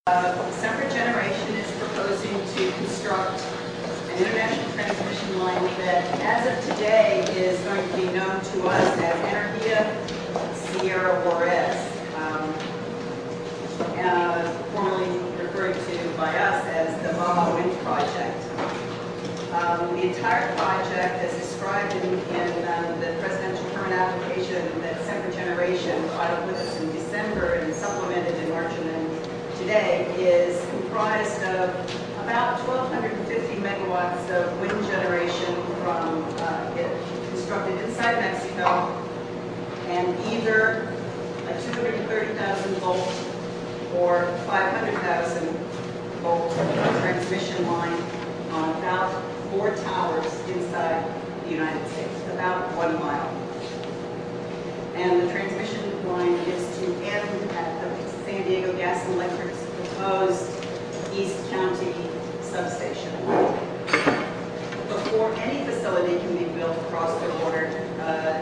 Separate Generation is proposing to construct an international transmission line that, as of today, is going to be known to us as Energía Sierra Juarez, formerly referred to by us as the Baja Wind Project. The entire project, as described in the presidential permit application that Separate Generation filed with us in December and supplemented in March and then today, is comprised of about 1,250 megawatts of wind generation from constructed inside Mexico, and either a 230,000 volt or 500,000 volt transmission line on about 4 towers inside the United States, about 1 mile. And the transmission line is to end at the San Diego Gas and Electric's proposed East County substation. Before any facility can be built across the border,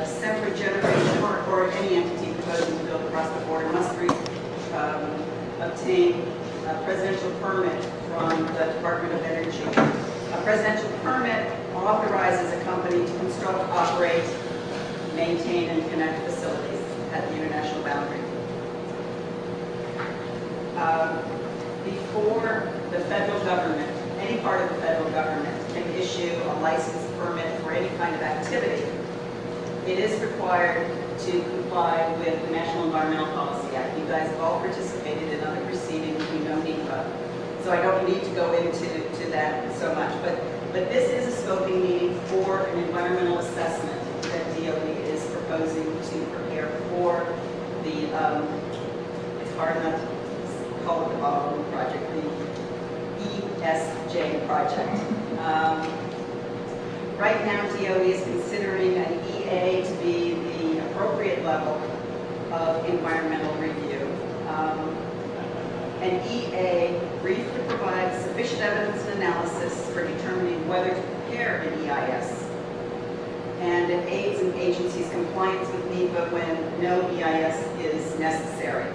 Separate Generation or any entity proposing to build across the border must obtain a presidential permit from the Department of Energy. A presidential permit authorizes a company to construct, operate, maintain, and connect facilities at the international boundary. Before the federal government, any part of the federal government, can issue a license permit for any kind of activity, it is required to comply with the National Environmental Policy Act. You guys have all participated in other proceedings, you know NEPA, so I don't need to go into that so much. But this is a scoping meeting for an environmental assessment that DOE is proposing to prepare for the, it's hard enough to call it the Baja Wind Project, the ESJ project. Right now, DOE is considering an EA to be the appropriate level of environmental review. An EA briefly provides sufficient evidence and analysis for determining whether to prepare an EIS. And it aids an agency's compliance with NEPA when no EIS is necessary.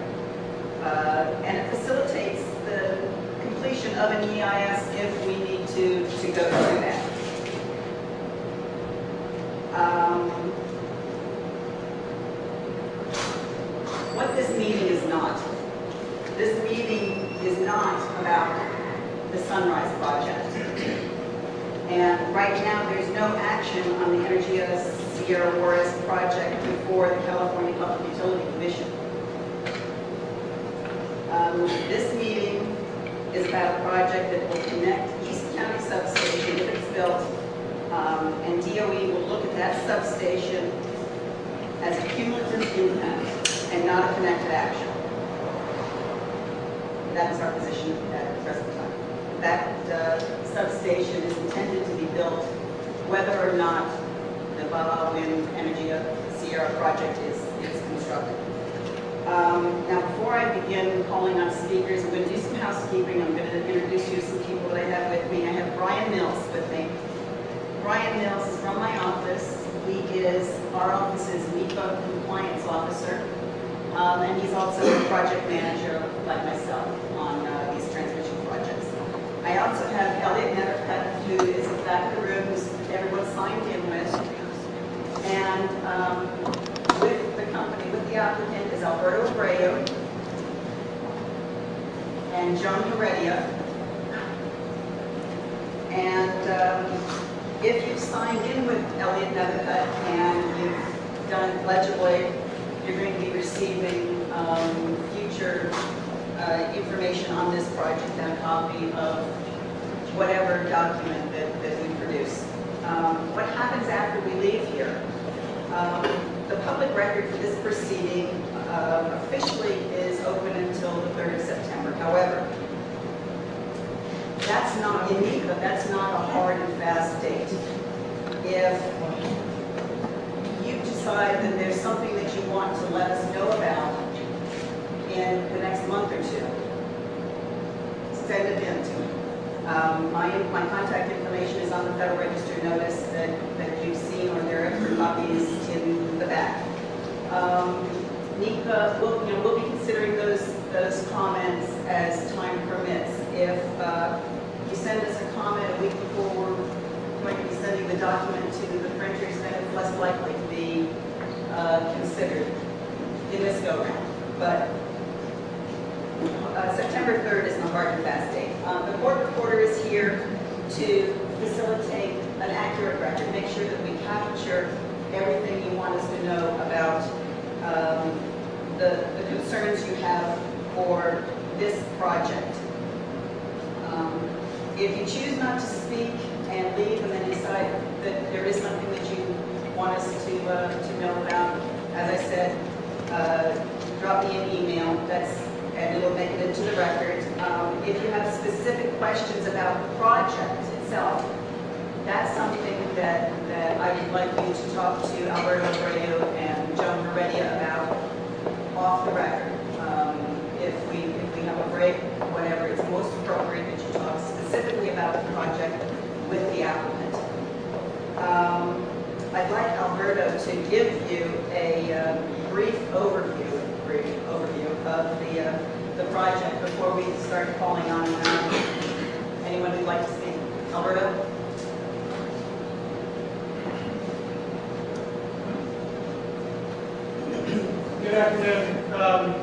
And it facilitates the completion of an EIS if we need to go through that. What this meeting is not. This meeting is not about the Sunrise Project. And right now there's no action on the Energía Sierra Juarez project before the California Public Utility Commission. This meeting is about a project that will connect East County substation if it's built, and DOE will look at that substation as a cumulative impact and not a connected action. That is our position at the present time. That substation is intended to be built whether or not the Baja Wind Energía Sierra project is constructed. Now, before I begin calling on speakers, I'm going to do some housekeeping. I'm going to introduce you to some people that I have with me. I have Brian Mills with me. Brian Mills is from my office. Our office's NEPA compliance officer, and he's also a project manager like myself on these transmission projects. I also have Elliot Nethercutt, who is in the back of the room, who's everyone signed in with. And with the company, with the applicant, is Alberto Abreu and Joan Heredia. And if you've signed in with Elliot Nethercutt and you've done legibly, you're going to be receiving future information on this project and a copy of whatever document that we produce. What happens after we leave here? The public record for this proceeding officially is open until the 3rd of September. However, that's not in NEPA, that's not a hard and fast date. If you decide that there's something that you want to let us know about in the next month or two, send it in to me. My contact information is on the Federal Register notice that you've seen, or there are extra copies in the back. NEPA, we'll be considering those comments as time if you send us a comment a week before we're going to be sending the document to the printers, then it's less likely to be considered in this go-round. But September 3rd is the hard and fast date. The court reporter is here to facilitate an accurate record, make sure that we capture everything you want us to know about the concerns you have for this project. If you choose not to speak and leave and then decide that there is something that you want us to know about, as I said, drop me an email, and it'll make it into the record. If you have specific questions about the project itself, that's something that I would like you to talk to Alberto Abreu and Joan Heredia about off the record. If we have a break, whatever, it's most appropriate that you talk specifically about the project with the applicant. I'd like Alberto to give you a brief overview of the project before we start calling on anyone who'd like to speak. Alberto? Good afternoon.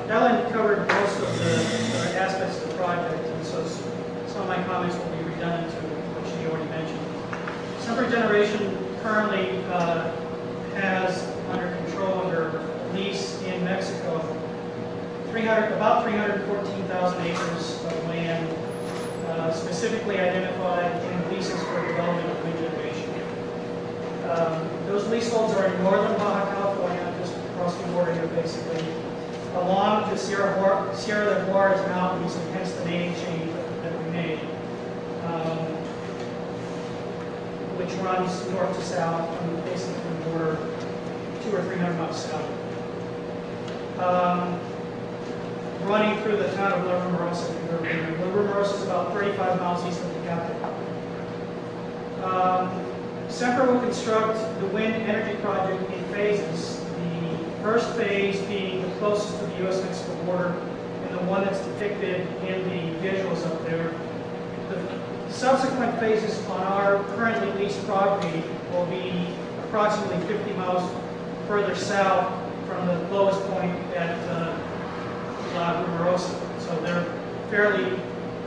Ellen covered most of the aspects of the project, and so some of my comments will be redundant to what she already mentioned. Sempra Generation currently has under control, under lease in Mexico, about 314,000 acres of land specifically identified in leases for development of wind generation. Those leaseholds are in northern Baja, California, just across the border here basically, along the Sierra de Juarez Mountains, and hence the name change that we made, which runs north to south from basically from the border 200 or 300 miles south. Running through the town of La Rumorosa. La Rumorosa is about 35 miles east of the capital. Sempra will construct the wind energy project in phases. The first phase being the closest to the U.S.-Mexico border and the one that's depicted in the visuals up there. The subsequent phases on our currently leased property will be approximately 50 miles further south from the lowest point at La Rumorosa. So they're fairly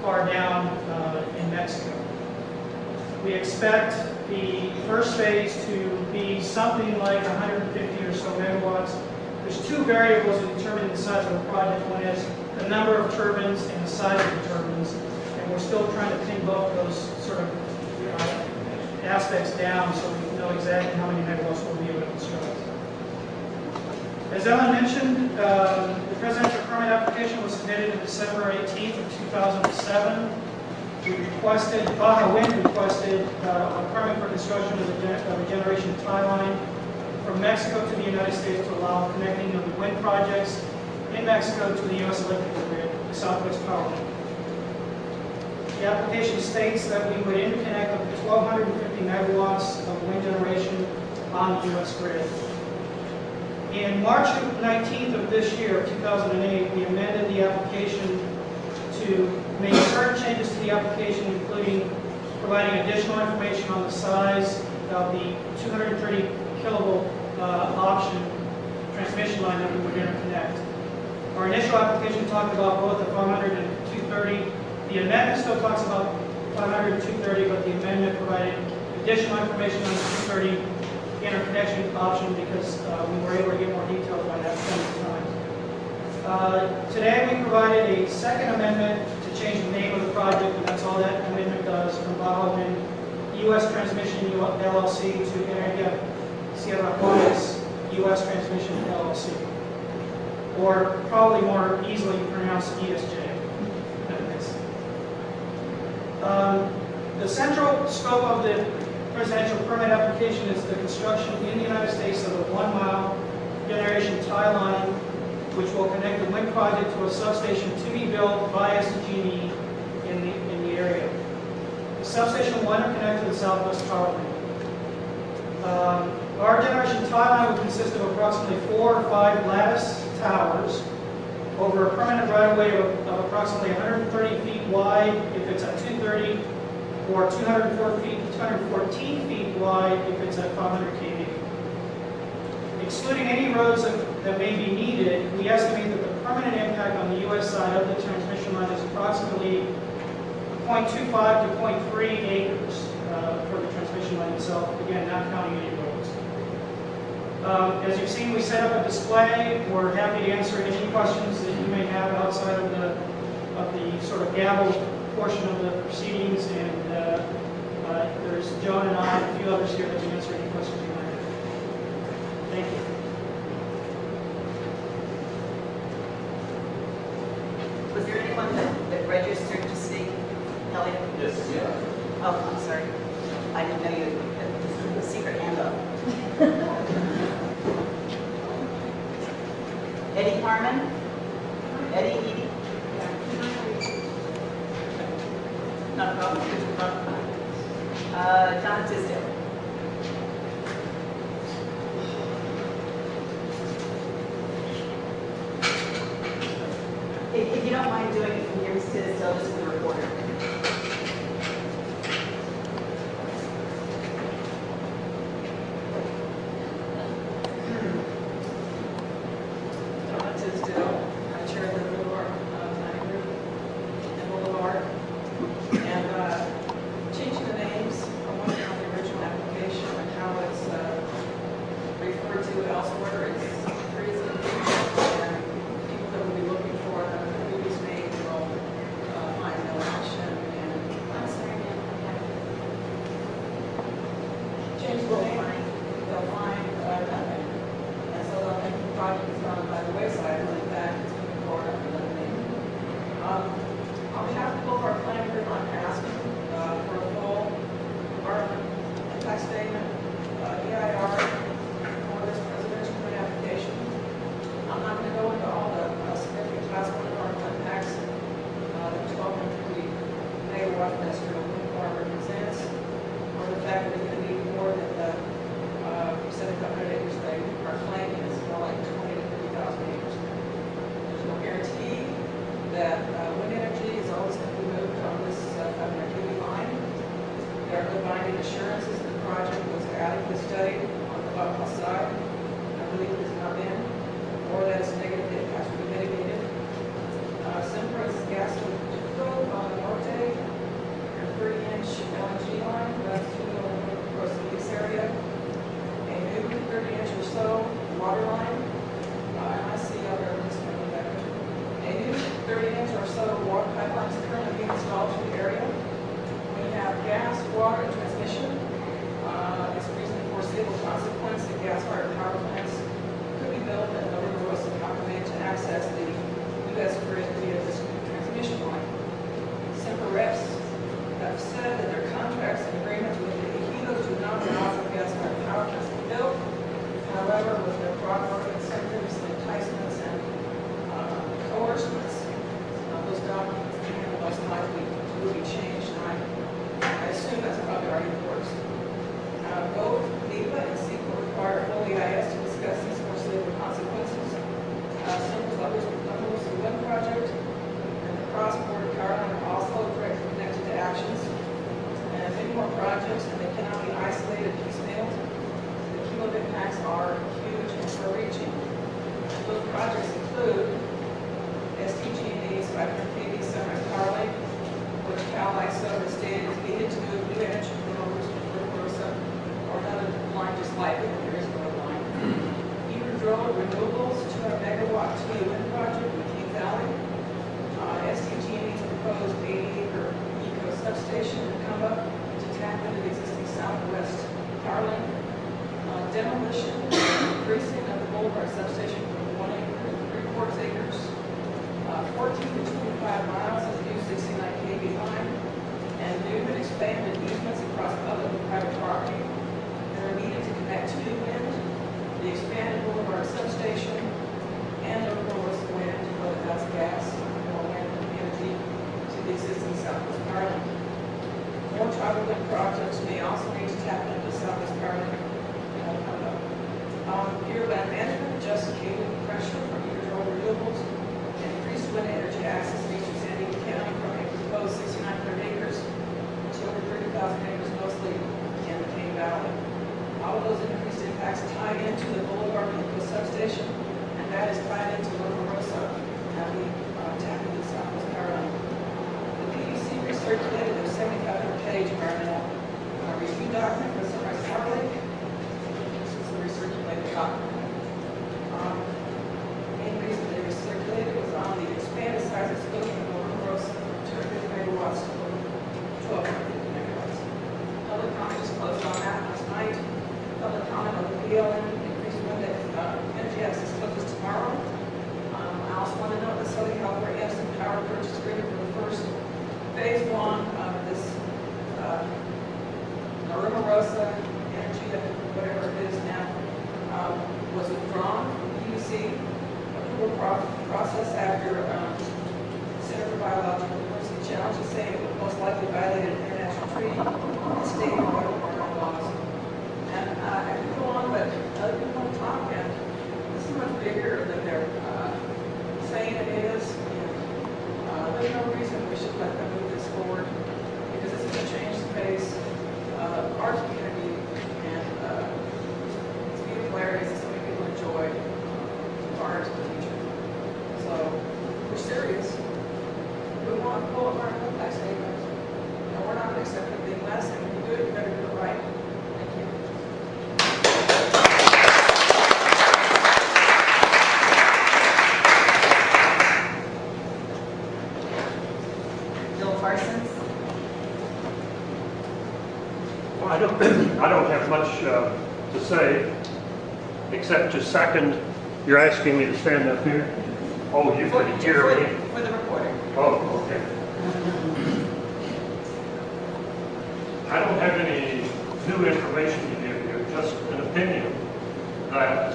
far down in Mexico. We expect the first phase to be something like 150 or so megawatts. There's two variables that determine the size of the project. One is the number of turbines and the size of the turbines, and we're still trying to pin both those sort of aspects down so we know exactly how many megawatts we'll be able to construct. As Ellen mentioned, the presidential permit application was submitted on December 18th of 2007. Baja Wind requested a permit for construction of a generation tie line from Mexico to the United States to allow connecting of the wind projects in Mexico to the U.S. electrical grid, the Southwest Power Line. The application states that we would interconnect up to 1,250 megawatts of wind generation on the U.S. grid. In March 19th of this year, 2008, we amended the application to make certain changes to the application, including providing additional information on the size of the 230 kilovolt option transmission line that we would interconnect. Our initial application talked about both the 500 and 230. The amendment still talks about 500 and 230, but the amendment provided additional information on the 230 interconnection option because we were able to get more details by that point in time. Today we provided a second amendment to change the name of the project, and that's all that amendment does, from Baja Wind U.S. Transmission LLC to Energia Sierra Juarez U.S. Transmission LLC, or probably more easily pronounced ESJ. The central scope of the presidential permit application is the construction in the United States of a 1-mile generation tie line which will connect the wind project to a substation to be built by SDG&E in the area. The substation will interconnect to the Southwest Power Line. Our generation tie line will consist of approximately 4 or 5 lattice towers over a permanent right-of-way of approximately 130 feet wide wide if it's at 230, or 214 feet wide if it's at 500 kV. Excluding any roads that may be needed, we estimate that the permanent impact on the U.S. side of the transmission line is approximately 0.25 to 0.3 acres for the transmission line itself, again, not counting any roads. As you've seen, we set up a display. We're happy to answer any questions that you may have outside of the sort of gavel portion of the proceedings, and there's Joan and I and a few others here that can answer any questions you might have. Thank you. Was there anyone that registered to speak? Elliot? Yes. Yeah. Oh, I'm sorry. I didn't know you had a secret hand up. Eddie Harmon? Eddie Edie? Not a problem. John Tisdale. If you don't mind doing it from here, Ms. Tisdale, just for the recorder. John Tisdale, I chair the Boulevard Planning Group in Boulevard. And changing the names from what on the original application and how it's referred to elsewhere is creates confusion, and people that will be looking for the previous name will find no action, and change the name, they'll find nothing. And so they'll think the project is gone by the wayside, when in fact it's moving forward under another name. On behalf of both our planning group, I'm asking for a full environment impact statement, EIR, for this presidential grant application. I'm not going to go into all the significant class 1 environmental impacts that was spoken to the mayor of industrial wind farm represents, or the fact that it's going to be more than the 7,500 acres they are claiming. It's more like 20 to 50,000 acres. There's no guarantee that wind energy is always going to be moved on this 500 kV line. There are no binding assurances that the project was adequately studied on the Baja side. I believe it has not been, or that its negative impacts will be mitigated. Sempra's gas on the Norte, a 30-inch LNG line runs through the coastal lease area. A new 30-inch or so water line. I see other links coming back. A new 30-inch or so water pipeline is currently being installed to the area. We have gas, water, and transmission. It's reasonably foreseeable consequence that gas-fired power plants could be built at Nova Rosa and Alchemy to access the U.S. grid via this transmission line. Sempra reps have said that their contracts and agreements with the ejidos do not allow for gas-fired power plants to be built. However, with their proper incentives, enticements, and coercions, those documents can most likely will be changed. And I assume that's probably already in the works. Both NEPA and CEQA require full EIS to discuss these foreseeable consequences. Sempra's levels of the wind project and the cross-border power line are also directly connected to actions. And many more projects, and they cannot be isolated piecemeal. The cumulative impacts are huge and far-reaching. Those projects include SDG&E's 500 kV Sunrise Power Lake, which Cal ISO has stated is needed to move new energy from Rosa, or another line just like it, there is no line. Iberdrola Renewables 200 megawatt T wind project in King Valley. SDG&E's proposed 80-acre eco substation in Cumba to tap into the existing southwest power line. Demolition, increasing of the Boulevard substation from 1 acre to 3/4 acres. 14 to 25 miles of new 69 kV line, and new and expanded easements across public and private property that are needed to connect to wind, the expanded Boulevard substation, and the Rosa wind, whether that's gas or wind energy, to the existing southwest power line. More tribal wind projects may also need to tap into the southwest power line. Land management, adjust cable pressure from Iberdrola Renewables, and increased wind energy access in Eastern San Diego County from a proposed 69 saying it would most likely violate an international treaty, state or federal laws. And I could go on, but other people want to talk, and this is much bigger than they're saying it is. And there's no reason we should let them move this forward, because this is going to change the face of our community, and it's beautiful areas that so many people enjoy far into the future. So we're serious. We want to pull up our impact statement, and we're not going to accept anything less, and when you do it, you better do it right. Thank you. Bill Parsons? Well, I don't have much to say, except to second. You're asking me to stand up here? Oh, you can hear me? For the reporter. Oh, okay. I don't have any new information to give you, just an opinion that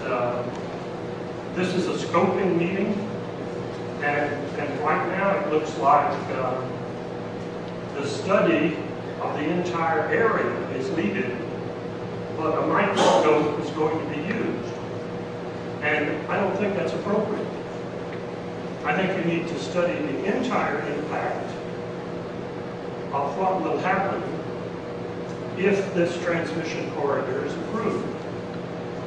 this is a scoping meeting, and right now it looks like the study of the entire area is needed, but a microscope is going to be used. And I don't think that's appropriate. I think you need to study the entire impact of what will happen if this transmission corridor is approved.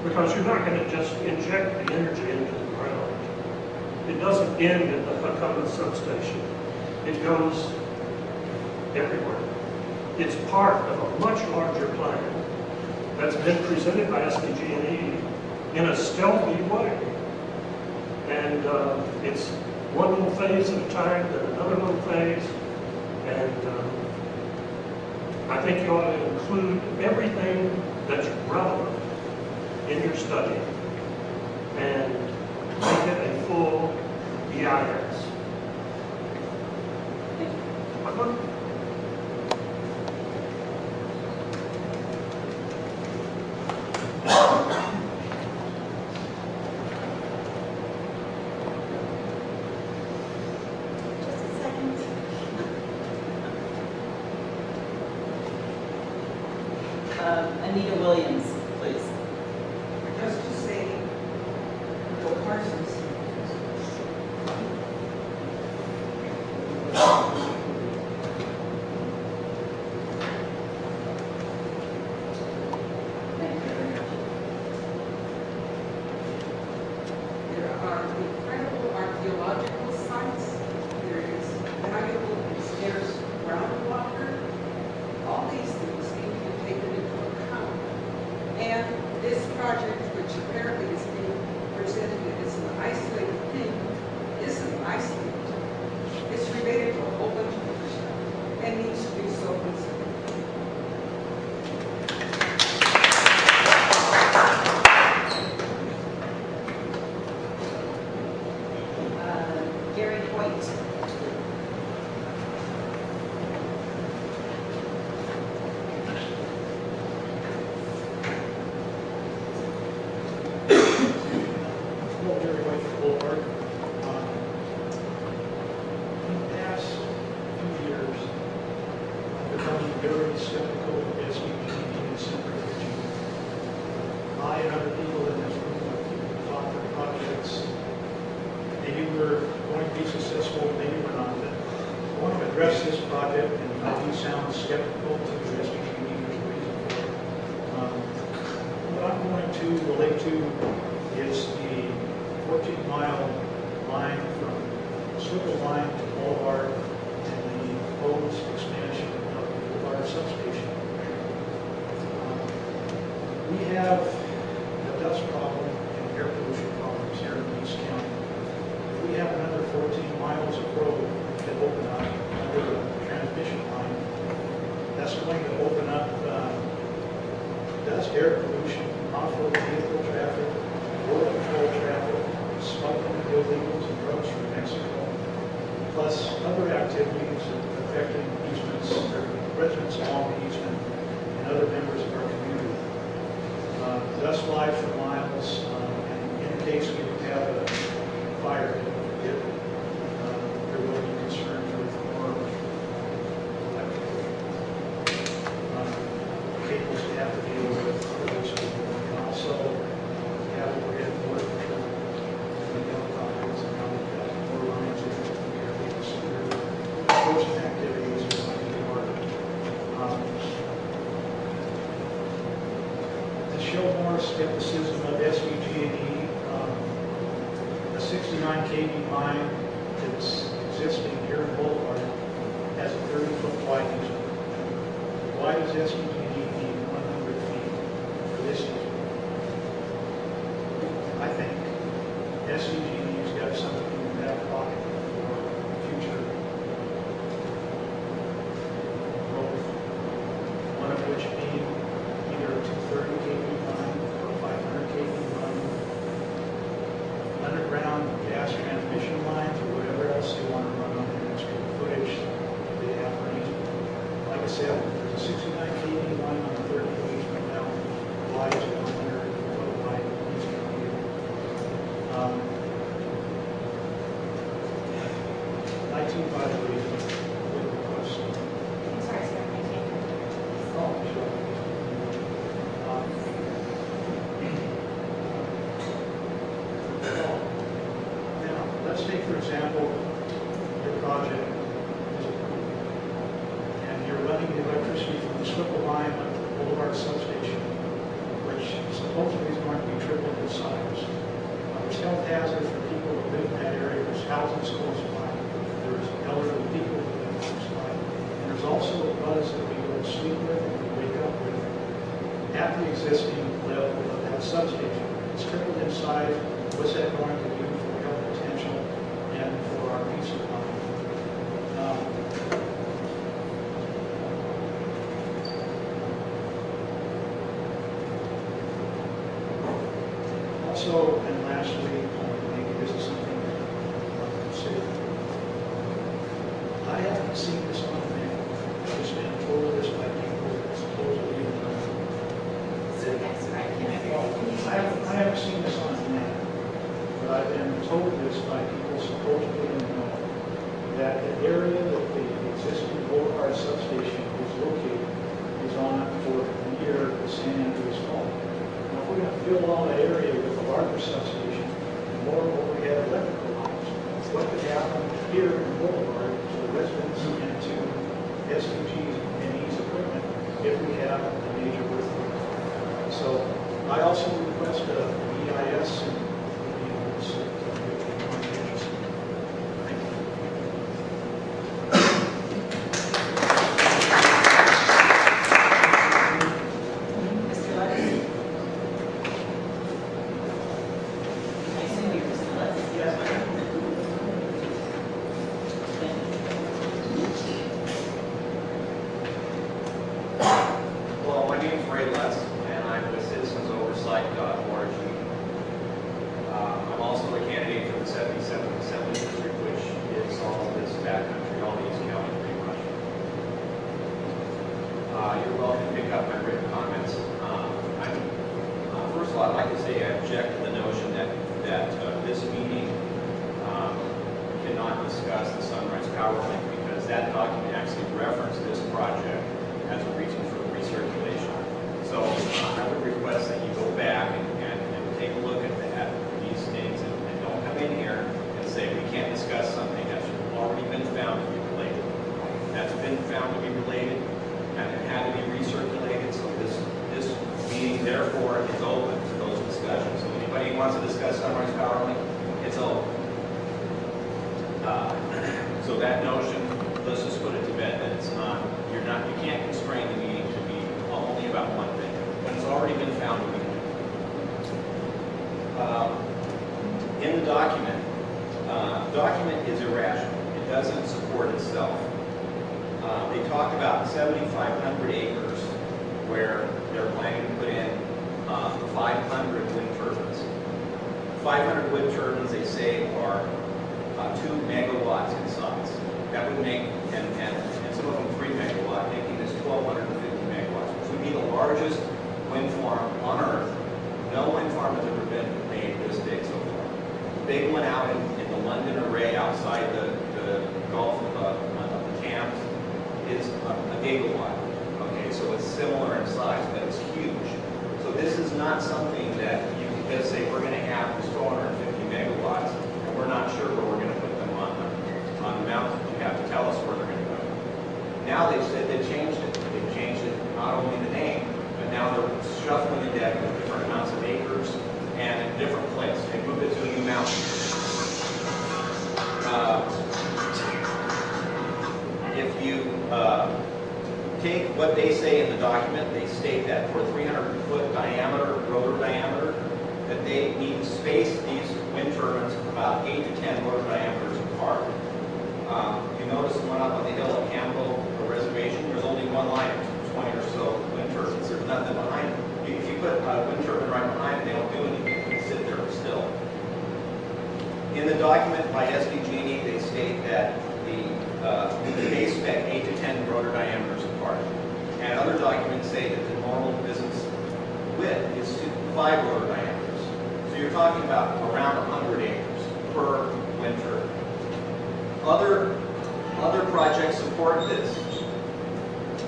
Because you're not going to just inject the energy into the ground. It doesn't end at the Huckabee substation. It goes everywhere. It's part of a much larger plan that's been presented by SDG&E in a stealthy way. And it's one little phase at a time, then another little phase. And I think you ought to include everything that's relevant in your study and make it a full EIS. Anita Williams, please. Just to say, Bill Parsons. There are incredible archaeological sites. There is valuable and scarce groundwater. All these things need to be taken into account. And this project, which apparently is being presented as an isolated thing, isn't isolated. It's related to a whole bunch of other stuff and needs to be so considered. Gary Hoyt. Well, very much for Boulevard. In the past few years, I've become very skeptical of SDG and supervision. I and other people in this room have talked about projects. Maybe we're going to be successful, maybe we're not. But I want to address this project, and I do sound skeptical to SDG. There's a reason for it. What I'm going to relate to is the 14-mile line from Circle Line to Boulevard and the proposed expansion of the Boulevard substation. We have a dust problem and air pollution problems here in East County. If we have another 14 miles of road that open up under the transmission line, that's going to open up dust, air pollution, off-road vehicle traffic, border control traffic, smuggling illegals and drugs from Mexico, plus other activities affecting easements, or residents along the easement, and other members of our community. Dust flies for miles, and in case we have a fire hit, there will be concerns with more show more skepticism of SVG&E. The 69 kV line that's existing here in Boulevard has a 30-foot wide easement. Why does SVG&E need 100 feet for this easement? I think SVG&E's got something in that pocket for future growth. One of which being either a 230 kV line or a 500 kV line, underground gas transmission lines, or whatever else they want to run on the extra footage they have for easement. Like I said, there's a 69 kV line on the 30 easement now. Why is it 100 foot wide easement here? I too, by the way, would request. I'm sorry, sir, I can't hear you. Oh, sure. Now, let's take, for example, your project is approved, and you're running the electricity from the Swivel line up to the Boulevard substation, which supposedly is going to be tripled in size. There's health hazard for people who live in that area. There's houses close by. There's elderly people who live close by. And there's also a buzz that we go to sleep with and we wake up with at the existing level of that substation. It's tripled in size. What's that going to do for health potential and for our peace of mind? Also, and lastly, maybe this is something to consider. I haven't seen this on the map. I've just been told this by people that supposedly know. So, yes, sir, I can't hear you. I haven't seen this on the map, but I've been told this by people supposedly know that the area that the existing Boulevard substation is located is on or near the San Andreas Fault. Now, if we're going to fill all that area with a larger substation and more overhead electrical lines, what could happen here in Boulevard to the residents and to SVG's and E's equipment if we have a major earthquake? So I also request a EIS and thank you. Mr. Lutz? I assume you're Mr. Lutz? Yes, ma'am. Well, my name is Ray Lutz, and I'm with citizensoversight.org. I'm also a candidate for the 77th Assembly District, which is all of this backcountry, all these counties pretty much. You're welcome to pick up my written comments. First of all, I'd like to say I object to the notion that this meeting cannot discuss the Sunrise Power Link, because that document actually referenced this project as a reason for recirculation. So I would request that you go back and take a look at these things and don't come in here and say we can't discuss something that's already been found to be related. That's been found to be related and it had to be recirculated, so this meeting therefore is open to those discussions. So anybody who wants to discuss Sunrise Power Link, it's open. So that notion, let's just put it to bed, that it's not, you can't constrain the meeting to be only about one thing, when it's already been found to be. In the document is irrational. It doesn't support itself. They talk about 7,500 acres where they're planning to put in 500 wind turbines. 500 wind turbines, they say, are 2 megawatts in size. That would make, and some of them 3 megawatt, making this 1,250 megawatts, which would be the largest wind farm on Earth. No wind farm has ever been made this big so far. The big one out in the London Array outside the Gulf of the Thames is a gigawatt. Okay, so it's similar in size, but it's huge. So this is not something that you can just say we're going to have this 450 megawatts, and we're not sure where we're going to put them on the mountain. You have to tell us where they're going to go. Now they've said they changed it. They've changed it, not only the name, but now they're shuffling the deck with different amounts of acres and in different places. They moved it to a new mountain. If you take what they say in the document, they state that for a 300-foot diameter, rotor diameter, that they need to space these wind turbines about 8 to 10 rotor diameters apart. You notice the one up on the hill at Campbell Reservation, there's only one line of 20 or so wind turbines. There's nothing behind it. If you put a wind turbine right behind it, they don't do anything. They sit there still. In the document by SDG&E, they state that the base spec 8 to 10 rotor diameters apart. And other documents say that the normal business width is 5 rotor diameters. So you're talking about around 100 acres per wind turbine. Other projects support this.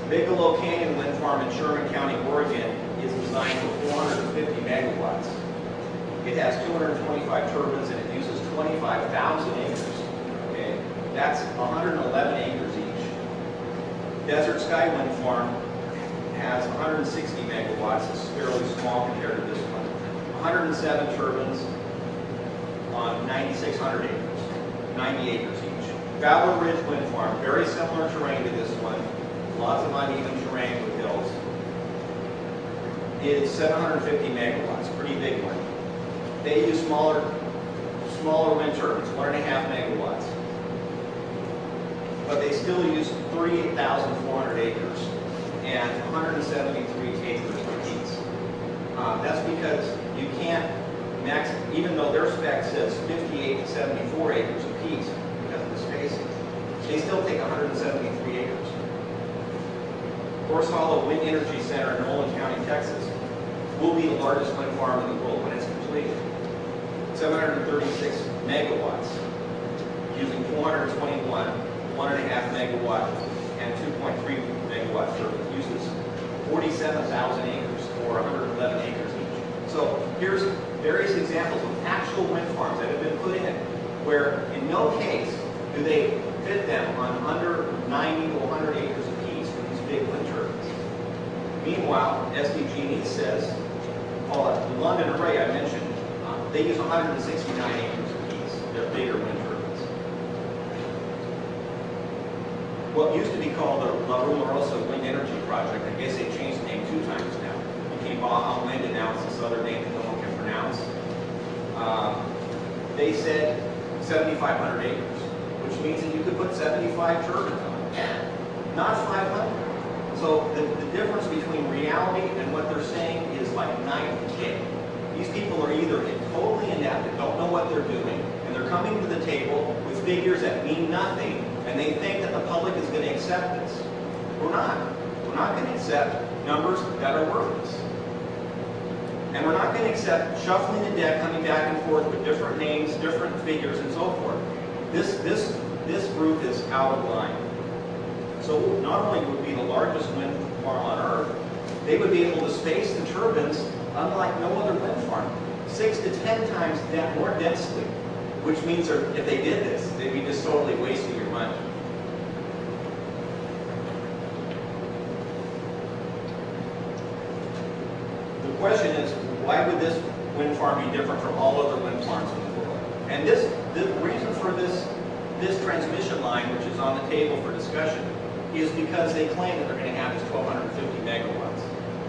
Bigelow Canyon Wind Farm in Sherman County, Oregon is designed for 450 megawatts. It has 225 turbines and it uses 25,000 acres. Okay, that's 111 acres each. Desert Sky Wind Farm has 160 megawatts. It's fairly small compared to this one. 107 turbines on 9,600 acres, 90 acres each. Fowler Ridge Wind Farm, very similar terrain to this one, lots of uneven terrain with hills, is 750 megawatts, pretty big one. They use smaller wind turbines, 1.5 megawatts. But they still use 38,400 acres and 173 acres apiece. That's because you can't max, even though their spec says 58 to 74 acres apiece because of the spacing, they still take 173 acres. Horse Hollow Wind Energy Center in Nolan County, Texas, will be the largest wind farm in the world when it's completed. 736 megawatts, using 421, 1.5 megawatt and 2.3 megawatt turbines. Uses 47,000 acres or 111 acres each. So here's various examples of actual wind farms that have been put in where in no case do they fit them on under 90 to 100 acres apiece for these big wind turbines. Meanwhile, SDG&E says, the London Array I mentioned, they use 169 acres apiece. They're bigger wind turbines. What used to be called the La Rumorosa Wind Energy Project, I guess they changed the name 2 times now. It became Baja Wind, and now it's this other name that no one can pronounce. They said 7,500 acres, which means that you could put 75 turbines on it, not 500. So the difference between reality and what they're saying is like night and day. These people are either totally inept and don't know what they're doing, and they're coming to the table with figures that mean nothing, and they think that the public is going to accept this. We're not. We're not going to accept numbers that are worthless. And we're not going to accept shuffling the deck, coming back and forth with different names, different figures, and so forth. This group is out of line. So not only would be the largest wind farm on Earth, they would be able to space the turbines unlike no other wind farm, 6 to 10 times more densely, which means if they did this, they'd be just totally wasting your money. The question is, why would this wind farm be different from all other wind farms in the world? And the reason for this transmission line, which is on the table for discussion, is because they claim that they're going to have this 1,250 megawatts.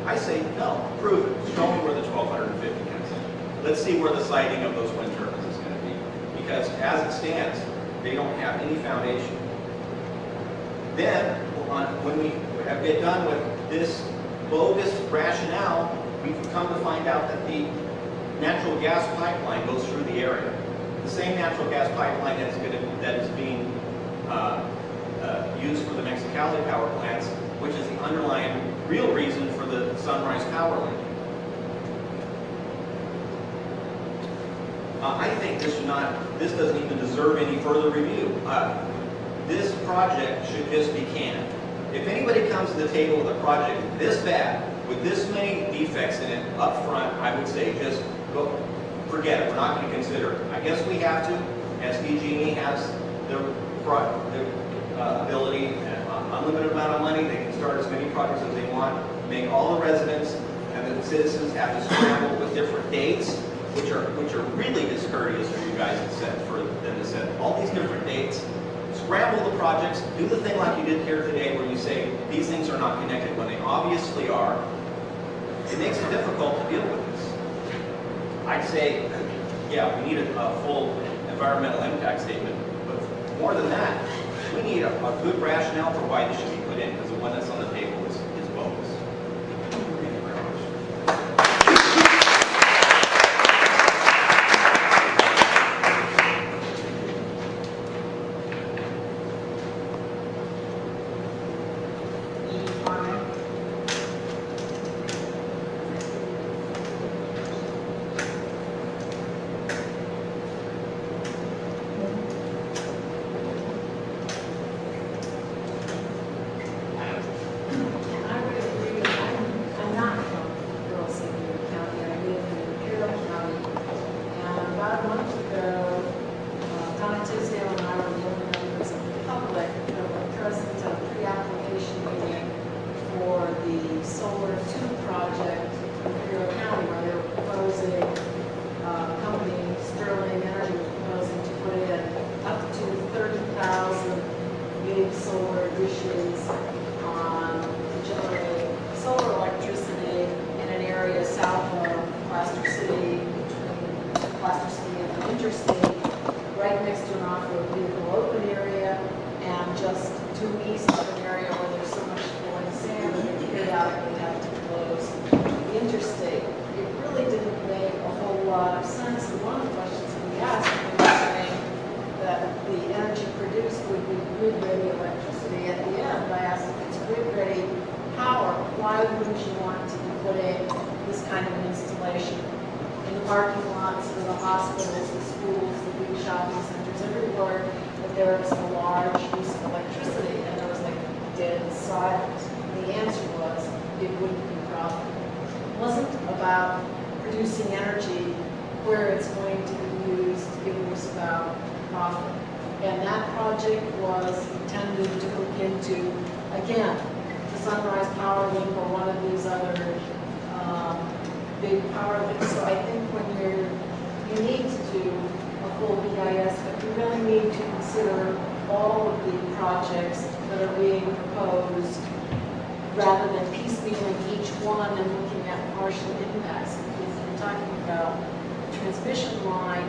I say, no, prove it. Show me where the 1,250 comes in. Let's see where the siting of those wind turbines is going to be. Because as it stands, they don't have any foundation. Then, when we have get done with this bogus rationale, we've come to find out that the natural gas pipeline goes through the area. The same natural gas pipeline that is being used for the Mexicali power plants, which is the underlying real reason for the Sunrise Power Link. I think this doesn't even deserve any further review. This project should just be canned. If anybody comes to the table with a project this bad, with this many defects in it up front, I would say just go, forget it. We're not going to consider it. I guess we have to. SDG&E has the ability, unlimited amount of money. They can start as many projects as they want, make all the residents the citizens have to scramble with different dates, which are really discourteous for you guys to set, for them to set all these different dates. Scramble the projects, do the thing like you did here today where you say these things are not connected when they obviously are. It makes it difficult to deal with this. I'd say, yeah, we need a full environmental impact statement, but more than that, we need a good rationale for why this should be put in, because the one that's on the table is bogus. Thank you very much. And I would agree, I'm not from rural St. Louis County, I live in Imperial County. And about a month ago, Donna Tisdale and I were the only members of the public that were present at a pre-application meeting for the Solar 2 project in Imperial County, where they were proposing, company Sterling Energy was proposing to put in up to 30,000 big solar dishes to generate solar electricity in an area south of Plaster City, between Plaster City and the interstate, right next to an off-road vehicle open area, and just due east of an area where there's so much flowing sand that they periodically have to close the interstate. It really didn't make a whole lot of sense, and one of the questions we asked was saying that the energy produced would be grid-ready electricity. At the end, I asked if it's grid-ready power, why wouldn't you want to be putting this kind of an installation in the parking lots of the hospitals, the schools, the big shopping centers, everywhere that there is a large use of electricity? And there was like dead silence. And the answer was it wouldn't be profitable. It wasn't about producing energy where it's going to be used. It was about profit. And that project was intended to look into, again, the Sunrise Power Link or one of these other big power links. So I think when you need to do a full BIS, but you really need to consider all of the projects that are being proposed rather than piecemealing each one and looking at partial impacts. Because we're talking about transmission line,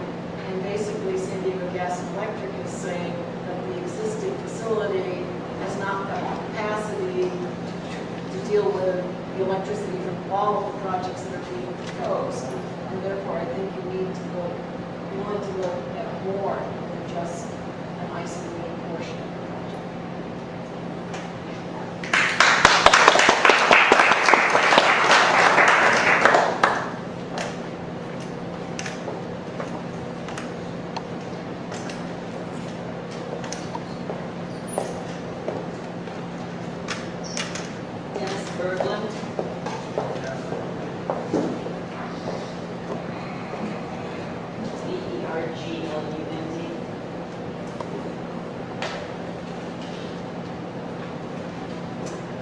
and basically San Diego Gas and Electric is saying that the existing facility has not got capacity to deal with the electricity from all of the projects that are being proposed. And therefore, I think you need to look, you want to look at more than just an isolated portion of the project. Dennis Berglund. Berglund.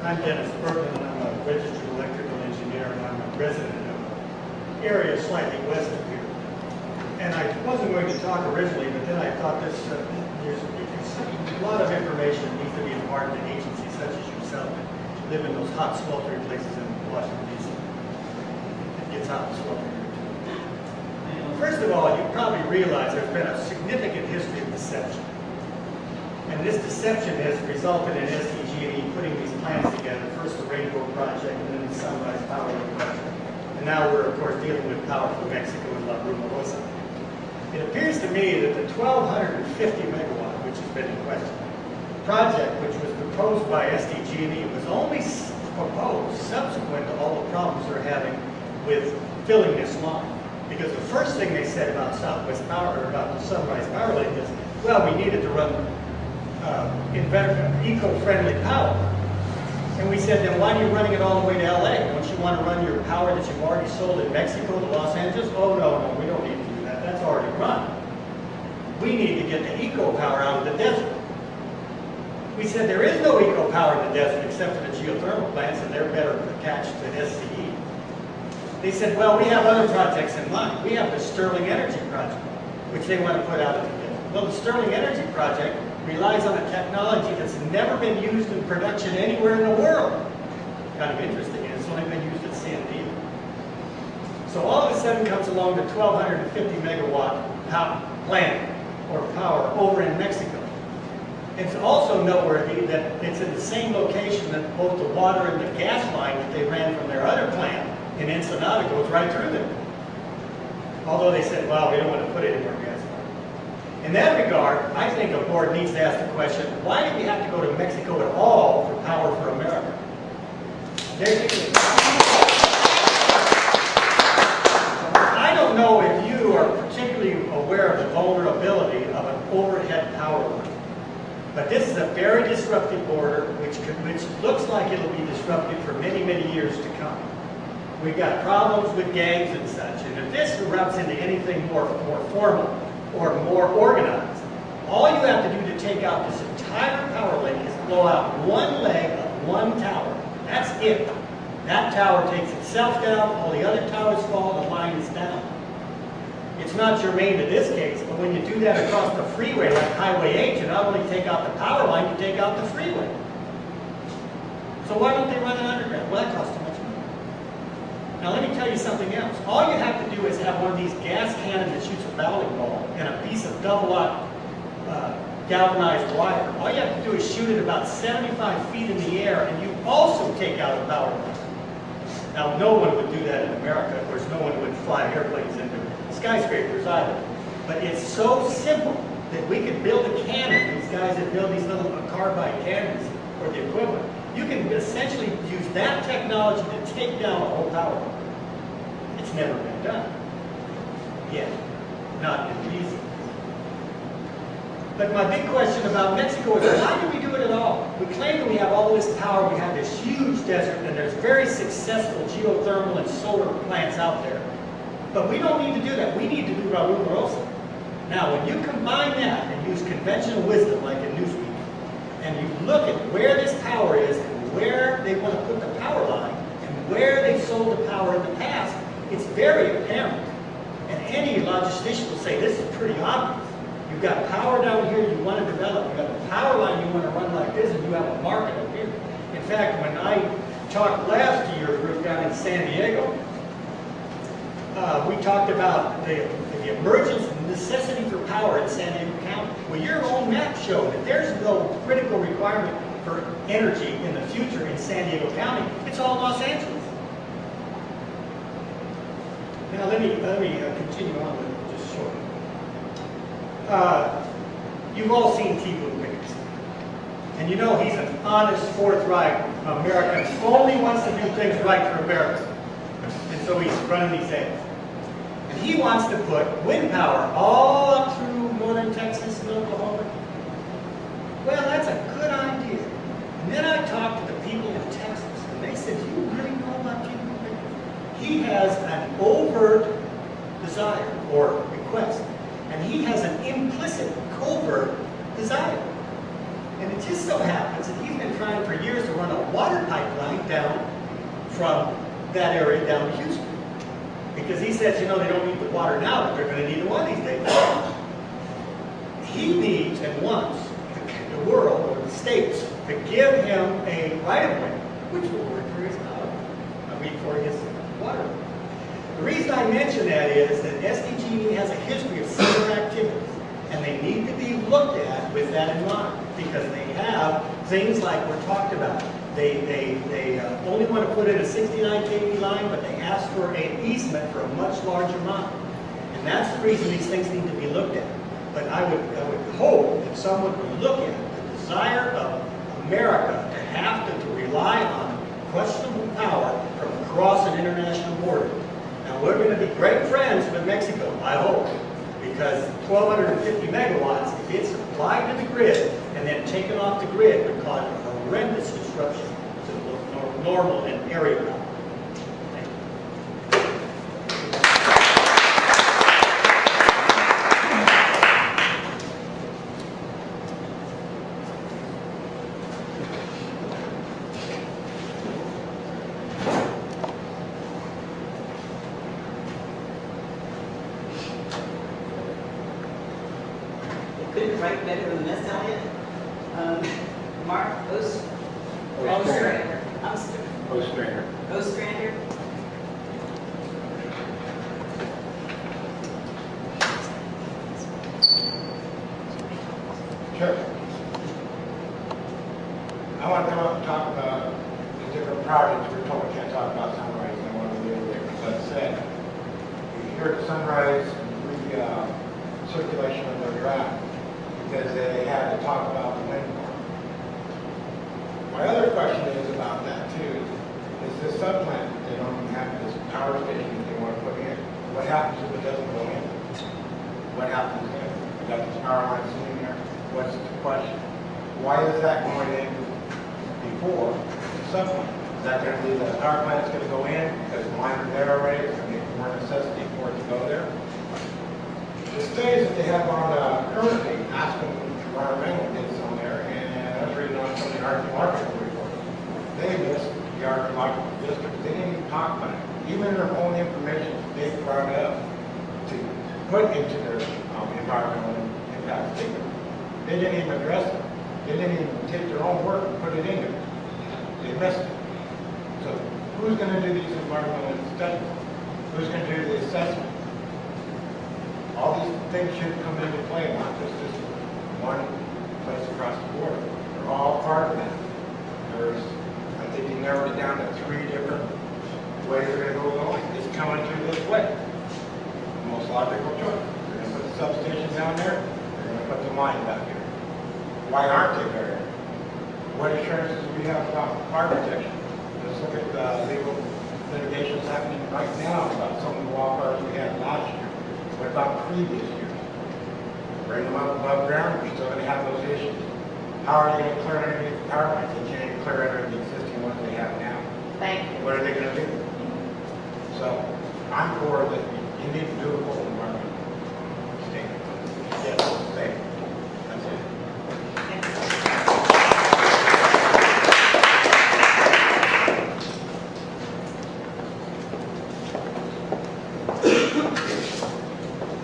I'm Dennis Berglund, and I'm a registered electrical engineer, and I'm a resident of an area slightly west of here. And I wasn't going to talk originally, but then I thought there's a lot of information that needs to be imparted to agencies such as yourself that live in those hot, sweltering places in Washington, D.C. It gets hot and sweltering. First of all, you probably realize there's been a significant history of deception. And this deception has resulted in SDG&E putting these plans together, first the Rainbow Project and then the Sunrise Power Project. And now we're, of course, dealing with power from Mexico and La Rumorosa. It appears to me that the 1,250 megawatt, which has been in question, project which was proposed by SDG&E was only proposed subsequent to all the problems they're having with filling this line. Because the first thing they said about Southwest Power, or about the Sunrise Power Link is, well, we needed to run eco-friendly power. And we said, then why are you running it all the way to LA? Don't you want to run your power that you've already sold in Mexico to Los Angeles? Oh, no, we don't need to do that. That's already run. We need to get the eco-power out of the desert. We said there is no eco-power in the desert except for the geothermal plants, and they're better attached to SCE. They said, well, we have other projects in mind. We have the Sterling Energy Project, which they want to put out into bid. Well, the Sterling Energy Project relies on a technology that's never been used in production anywhere in the world. Kind of interesting, and it's only been used at San Diego. So all of a sudden comes along the 1,250 megawatt plant or power over in Mexico. It's also noteworthy that it's in the same location that both the water and the gas line that they ran from their other plant in Ensenada goes right through there. Although they said, well, we don't want to put any more gas line. In that regard, I think a board needs to ask the question, why do we have to go to Mexico at all for power for America? I don't know if you are particularly aware of the vulnerability of an overhead power line. But this is a very disruptive border, which looks like it'll be disruptive for many, many years to come. We've got problems with gangs and such, and if this erupts into anything more formal or more organized, all you have to do to take out this entire power link is blow out one leg of one tower. That's it. That tower takes itself down, all the other towers fall, the line is down. It's not germane to this case, but when you do that across the freeway like Highway 8, you not only take out the power line, you take out the freeway. So why don't they run it underground? Well, that costs too much money. Now let me tell you something else. All you have to do is have one of these gas cannons that shoots a bowling ball and a piece of double-aught galvanized wire. All you have to do is shoot it about 75 feet in the air, and you also take out a power line. Now, no one would do that in America. Of course, no one would fly airplanes into skyscrapers either. But it's so simple that we could build a cannon. These guys that build these little carbide cannons, or the equivalent. You can essentially use that technology to take down a whole power line. It's never been done. Yet. Not in reason. But my big question about Mexico is, why do we do it at all? We claim that we have all this power, we have this huge desert, and there's very successful geothermal and solar plants out there. But we don't need to do that. We need to do Raul Rosa. Now, when you combine that and use conventional wisdom, like in Newsweek, and you look at where this power is, and where they want to put the power line, and where they've sold the power in the past, it's very apparent. And any logistician will say, this is pretty obvious. You've got power down here you want to develop. You've got a power line you want to run like this, and you have a market up here. In fact, when I talked last to your group down in San Diego, we talked about the emergence and necessity for power in San Diego County. Well, your own map showed that there's no critical requirement for energy in the future in San Diego County. It's all Los Angeles. Now let me continue on with it just shortly. You've all seen T-Boone Pickens. And you know he's an honest, forthright American who only wants to do things right for America. And so he's running these ads. And he wants to put wind power all up through northern Texas and Oklahoma. Well, that's a good idea. And then I talked to the people of Texas, and they said, do you really know about T-Boone Pickens? He has an overt desire or request. And he has an implicit, covert desire. And it just so happens that he's been trying for years to run a water pipeline down from that area down to Houston. Because he says, you know, they don't need the water now, but they're going to need it one of these days. He needs and wants the world or the states to give him a right-of-way, which will work for his power. I mean, for his water. The reason I mention that is that SDG&E has a history of similar activities, and they need to be looked at with that in mind, because they have things like we're talked about. They only want to put in a 69 kV line, but they ask for an easement for a much larger amount. And that's the reason these things need to be looked at. But I would hope that someone would look at the desire of America to have to rely on questionable power from across an international border. Now, we're going to be great friends with Mexico, I hope, because 1,250 megawatts, if it's supplied to the grid and then taken off the grid, would cause a horrendous disruption to the normal and area power. Thank you. couldn't write better than this, Elliot. Mark Ostrander. Ostrander. Sure. I want to come up and talk about the different projects. We're told we can't talk about Sunrise, and I want to leave it there. But said, we heard Sunrise circulation of their draft because they had to talk about the wind farm. My other question is about that too. Is this subplant that they don't even have this power station that they want to put in? What happens if it doesn't go in? What happens then? We got this power line sitting there. What's the question? Why is that going in before the subplant? Is that going to be the power plant's going to go in because the lines are there already? It's going to be more necessity for it to go there? The studies that they have on currently asking environmental things on there, and I was reading on some of the archaeological reports. They missed the archaeological district. They didn't even talk about it. Even their own information they brought up to put into their environmental impact statement. They didn't even address it. They didn't even take their own work and put it in there. They missed it. So who's going to do these environmental studies? Who's going to do the assessment? All these things should come into play, not just one place across the board. They're all part of that. There's, I think he narrowed it down to 3 different ways they're going to go along. It's coming through this way. The most logical choice. They're going to put the substation down there. They're going to put the line back here. Why aren't they there? What assurances do we have about fire protection? Let's look at legal litigations happening right now about some of the wildfires we had last year. What about previous years? Bring them up above ground, we're still going to have those issues. How are they going to clear underneath the power lines? They can't even clear under the existing ones they have now. Thank you. What are they going to do? So I'm for that you need to do a full environmental statement. Yes, say. That's it.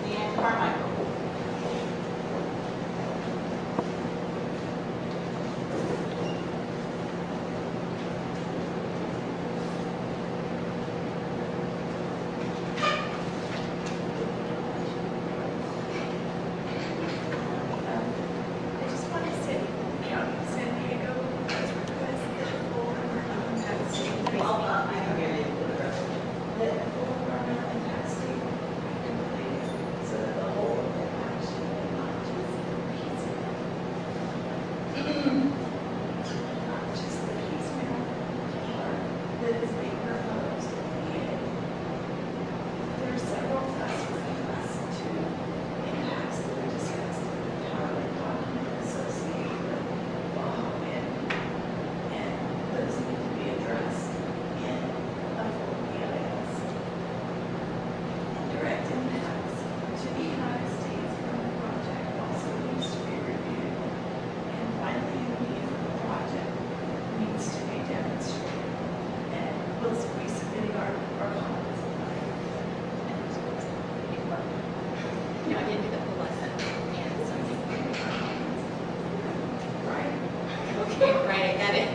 Leanne Carmichael. I just want to say, County of San Diego has requested a full environmental impact statement. I can hear you. That a full environmental impact statement be completed so that the whole of it actually not just the piecemeal, not just the piecemeal part that is being proposed at the end. There are several class 2 impacts that are discussed in the power line document associated with Baja wind, and those need to be addressed in a full EIS. Indirect impacts to the United States from the project also needs to be reviewed. And finally, the need for the project needs to be demonstrated. And we'll be submitting our comments. No, I didn't do the whole lesson. And something. Right? Okay, right, I got it.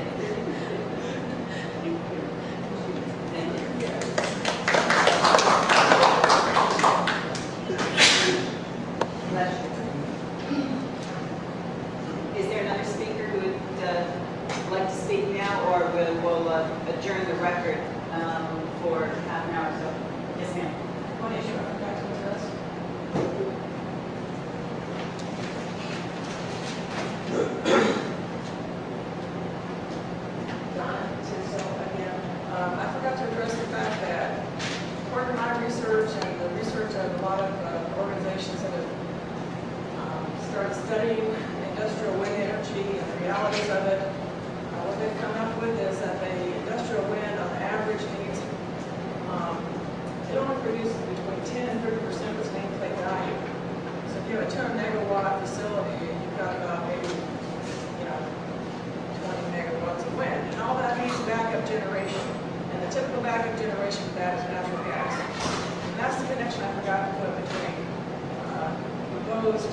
Bless you. Is there another speaker who would like to speak now, or we'll adjourn the record for half an hour or so? Yes, ma'am. One issue I forgot to address. Donna, so again, I forgot to address the fact that according to my research and the research of a lot of organizations that have started studying industrial wind energy and the realities of it, what they've come up with is that the industrial wind on average needs, it only produces between 10 and 30% of its nameplate value. So if you have a 200 megawatt facility, you've got about maybe, 20 megawatts of wind. And all that needs backup generation. And the typical backup generation for that is natural gas. And that's the connection I forgot to put between proposed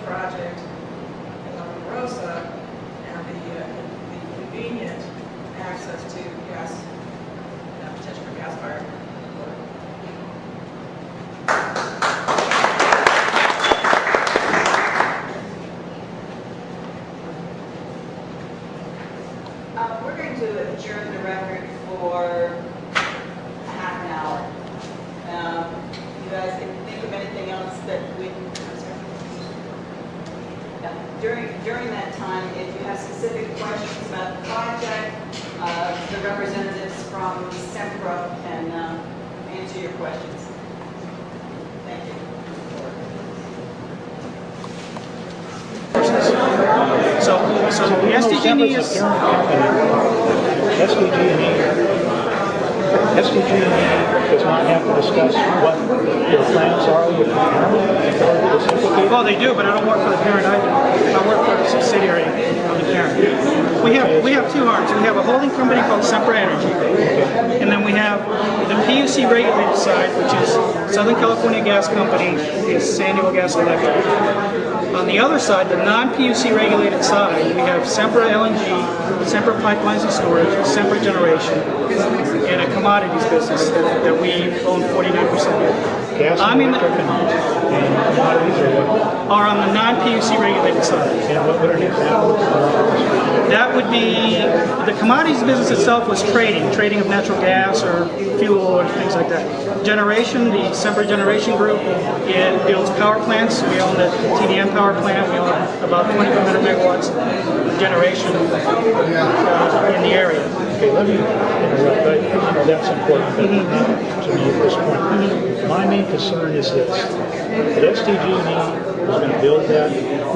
project in La Rosa and the convenient access to gas, potential for gas fired. We're going to adjourn the record for a half an hour. You guys can think of anything else that we, I'm sorry. During that time, if you have specific questions about the project, the representatives from Sempra can answer your questions. Thank you. So the SDG&E is... SDG&E does not have to discuss what their plans are with the parent. Well, they do, but I don't work for the parent either. I work for a subsidiary of the parent. We have two arms. We have a holding company called Sempra Energy, and then we have the PUC regulated side, which is Southern California Gas Company and San Diego Gas Electric. On the other side, the non-PUC regulated side, we have Sempra LNG, Sempra Pipelines and Storage, Sempra Generation, and a commodities business that we own 49% of. Gas and electric and commodities are on the non-PUC regulated side. And what would an example? That would be, the commodities business itself was trading of natural gas or fuel or things like that. Generation, the Sempra Generation Group, it builds power plants. We own the TDM power plant. We own about 2,500 megawatts of generation in the area. Okay, let me interrupt. I know that's important, but not to me at this point. My main concern is this. That SDG&E is going to build that,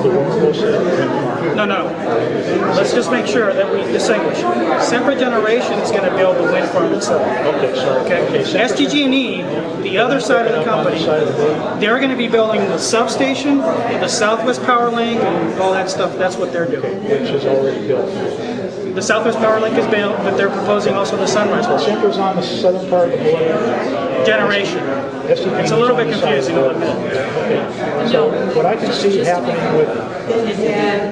the wind farm. No. Let's just make sure that we distinguish. Sempra Generation is going to build the wind farm itself. Okay, sorry. Okay. SDG&E, the other side of the company, they're going to be building the substation, the Southwest Power Link, and all that stuff. That's what they're doing. Which is already built. The Southwest Power Link is built, but they're proposing also the Sunrise. Sempra's on the southern part of the border. Generation. It's a little bit confusing, I'll admit. Okay. So what I can see happening with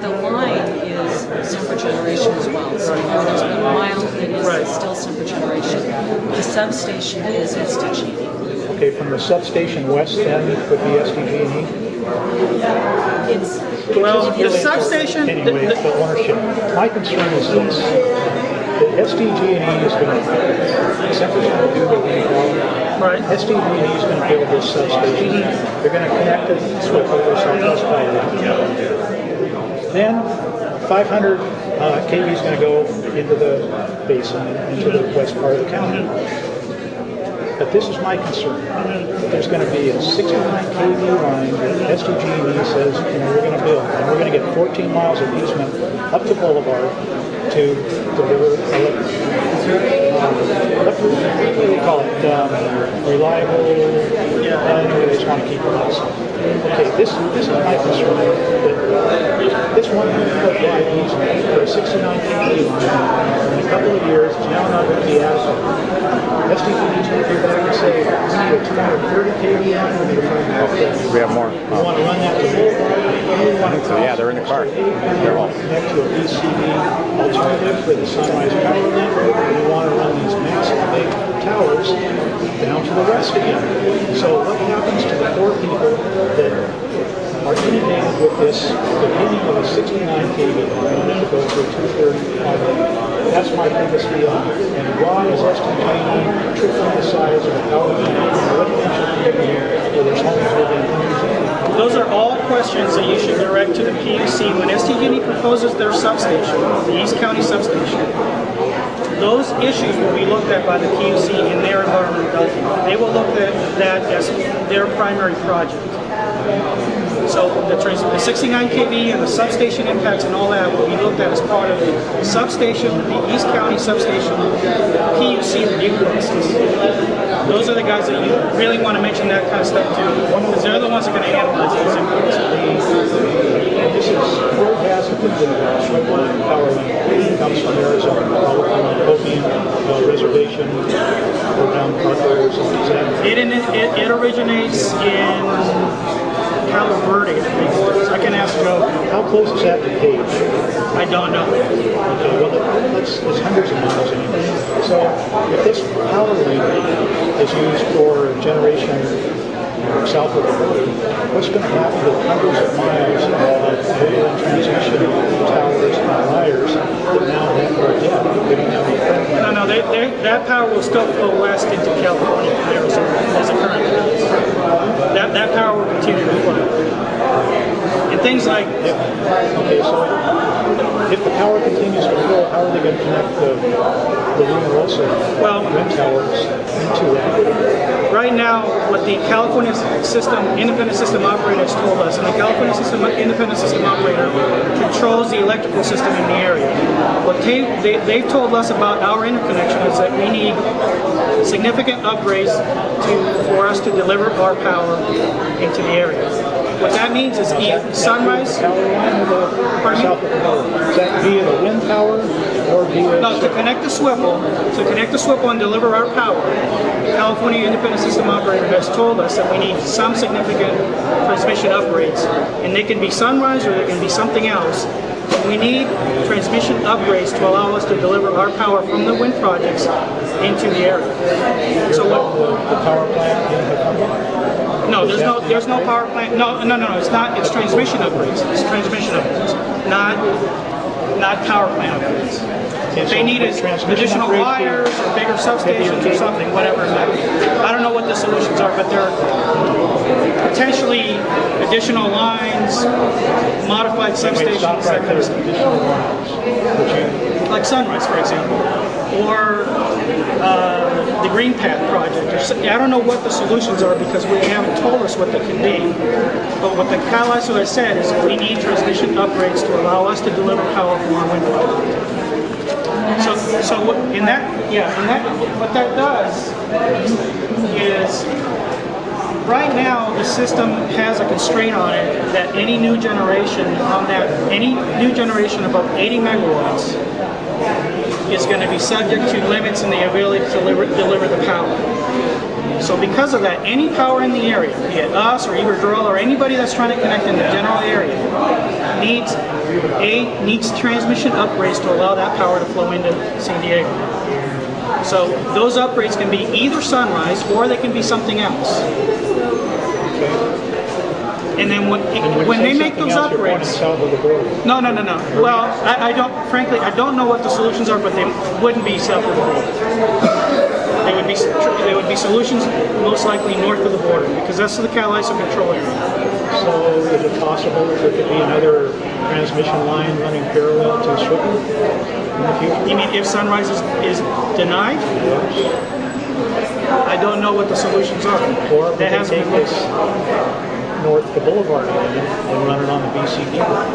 the line is Sempra Generation as well. So there's been a while it is still Sempra Generation. The substation is SDG. Okay, from the substation west then would be SDG&E? It's the substation. Anyway, the ownership. My concern is this: the SDG&E is going to, Sempra's going to do the wind farm. Right. SDG&E is going to build this substation. They're going to connect it with the Southwest Power Line. Then 500 kV is going to go into the basin, into the west part of the county. But this is my concern. There's going to be a 69 kV line that SDG&E says we're going to build, and we're going to get 14 miles of easement up to Boulevard to deliver what do we call it? Reliable. Anyway, they just want to keep it awesome. Okay, this is my concern. That this 100-foot wide easement for a 69 kV line in a couple of years is now not going to be adequate. SDG is going to go back and say, we need a 230 kV line. We have more. We want to run that to Boulevard. I think so, yeah, they're in the car. They're all. Connect to a VCV alternative for the Sunrise Power Link. We want to run these massive big towers down to the west again. So what happens to the poor people that are inundated with this beginning of a 69 kV line to go to a 230 That's my biggest deal. And why is SDG tripling the size of the power plant in residential community where there's homes within hundreds of people? Those are all questions that you should direct to the PUC. When SDG&E proposes their substation, the East County substation, those issues will be looked at by the PUC in their environmental document. They will look at that as their primary project. So the 69 kV and the substation impacts and all that will be looked at as part of the substation, the East County substation PUC review process. Those are the guys that you really want to mention that kind of stuff to, because they're the ones that are going to analyze those impacts. This is Fort Hazard, the Swiftline Power Line comes from Arizona, the Opium Reservation, around Parker. It originates in Palo Verde, I think. I can can ask Joe. How close is that to Page? I don't know. Okay, well, it's hundreds of miles anyway. So if this power line is used for generation south of the border, what's going to happen to hundreds of miles of radio and transmission towers and wires that now are dead? They don't have any current. No, that power will still flow west into California and Arizona as it currently is. That power will continue to flow. And things like... Okay, so if the power continues to flow, how are they going to connect the Ruinerosa wind towers into that? Right now, what the California Independent System Operator has told us, and the California Independent System Operator controls the electrical system in the area. What they've told us about our interconnection is that we need significant upgrades for us to deliver our power into the area. What that means is Sunrise. Pardon me? Is that via the wind power or via? No, to connect the swivel and deliver our power. The California Independent System Operator has told us that we need some significant transmission upgrades, and they can be Sunrise or they can be something else. But we need transmission upgrades to allow us to deliver our power from the wind projects into the area. So what? The power plant in Hecumba? No, there's no power plant. No, it's not. It's transmission upgrades. It's transmission upgrades, not power plant upgrades. If they need additional wires or bigger substations or something, whatever. I don't know what the solutions are, but there are potentially additional lines, modified substations, that kind of stuff. Like Sunrise, for example, or the Green Path project. I don't know what the solutions are because they haven't told us what they can be. But what the CalISO has said is we need transmission upgrades to allow us to deliver power from our wind project. So what that does is, right now the system has a constraint on it that any new generation above 80 megawatts is going to be subject to limits in the ability to deliver the power. So because of that, any power in the area, be it us or Iberdrola or anybody that's trying to connect in the general area, needs transmission upgrades to allow that power to flow into San Diego. So those upgrades can be either Sunrise or they can be something else. And then when they make those upgrades, no. Well, I don't know what the solutions are, but they wouldn't be south of the border. They would be solutions most likely north of the border because that's the CalISO control area. So is it possible that there could be another transmission line running parallel to Swiftman in the future? You mean if Sunrise is denied? Yes. I don't know what the solutions are. Or would they take this north to Boulevard line and run it on the BCD line?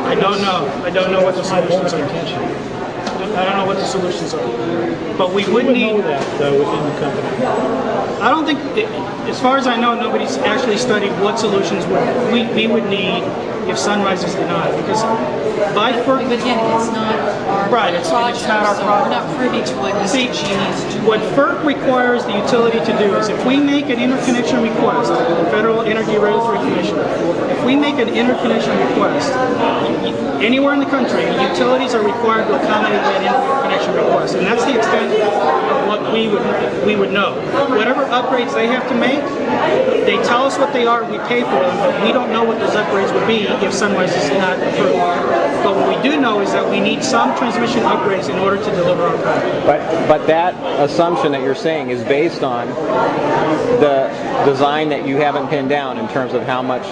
I don't know. I don't know what the solutions are. Intention. I don't know what the solutions are. But we would need... know that, though, within the company. I don't think, as far as I know, nobody's actually studied what solutions we would need if Sunrise is denied. Because by FERC... But again, it's not our project, it's not our so project. we're not privy to what SDG is doing. What FERC requires the utility to do is if we make an interconnection request, the Federal Energy Regulatory Commission, if we make an interconnection request, anywhere in the country, utilities are required to accommodate that interconnection request. And that's the extent of what we would know. Whatever upgrades they have to make, they tell us what they are, we pay for them, but we don't know what those upgrades would be if Sunrise is not approved. But what we do know is that we need some transmission upgrades in order to deliver our power. But that assumption that you're saying is based on the design that you haven't pinned down in terms of how much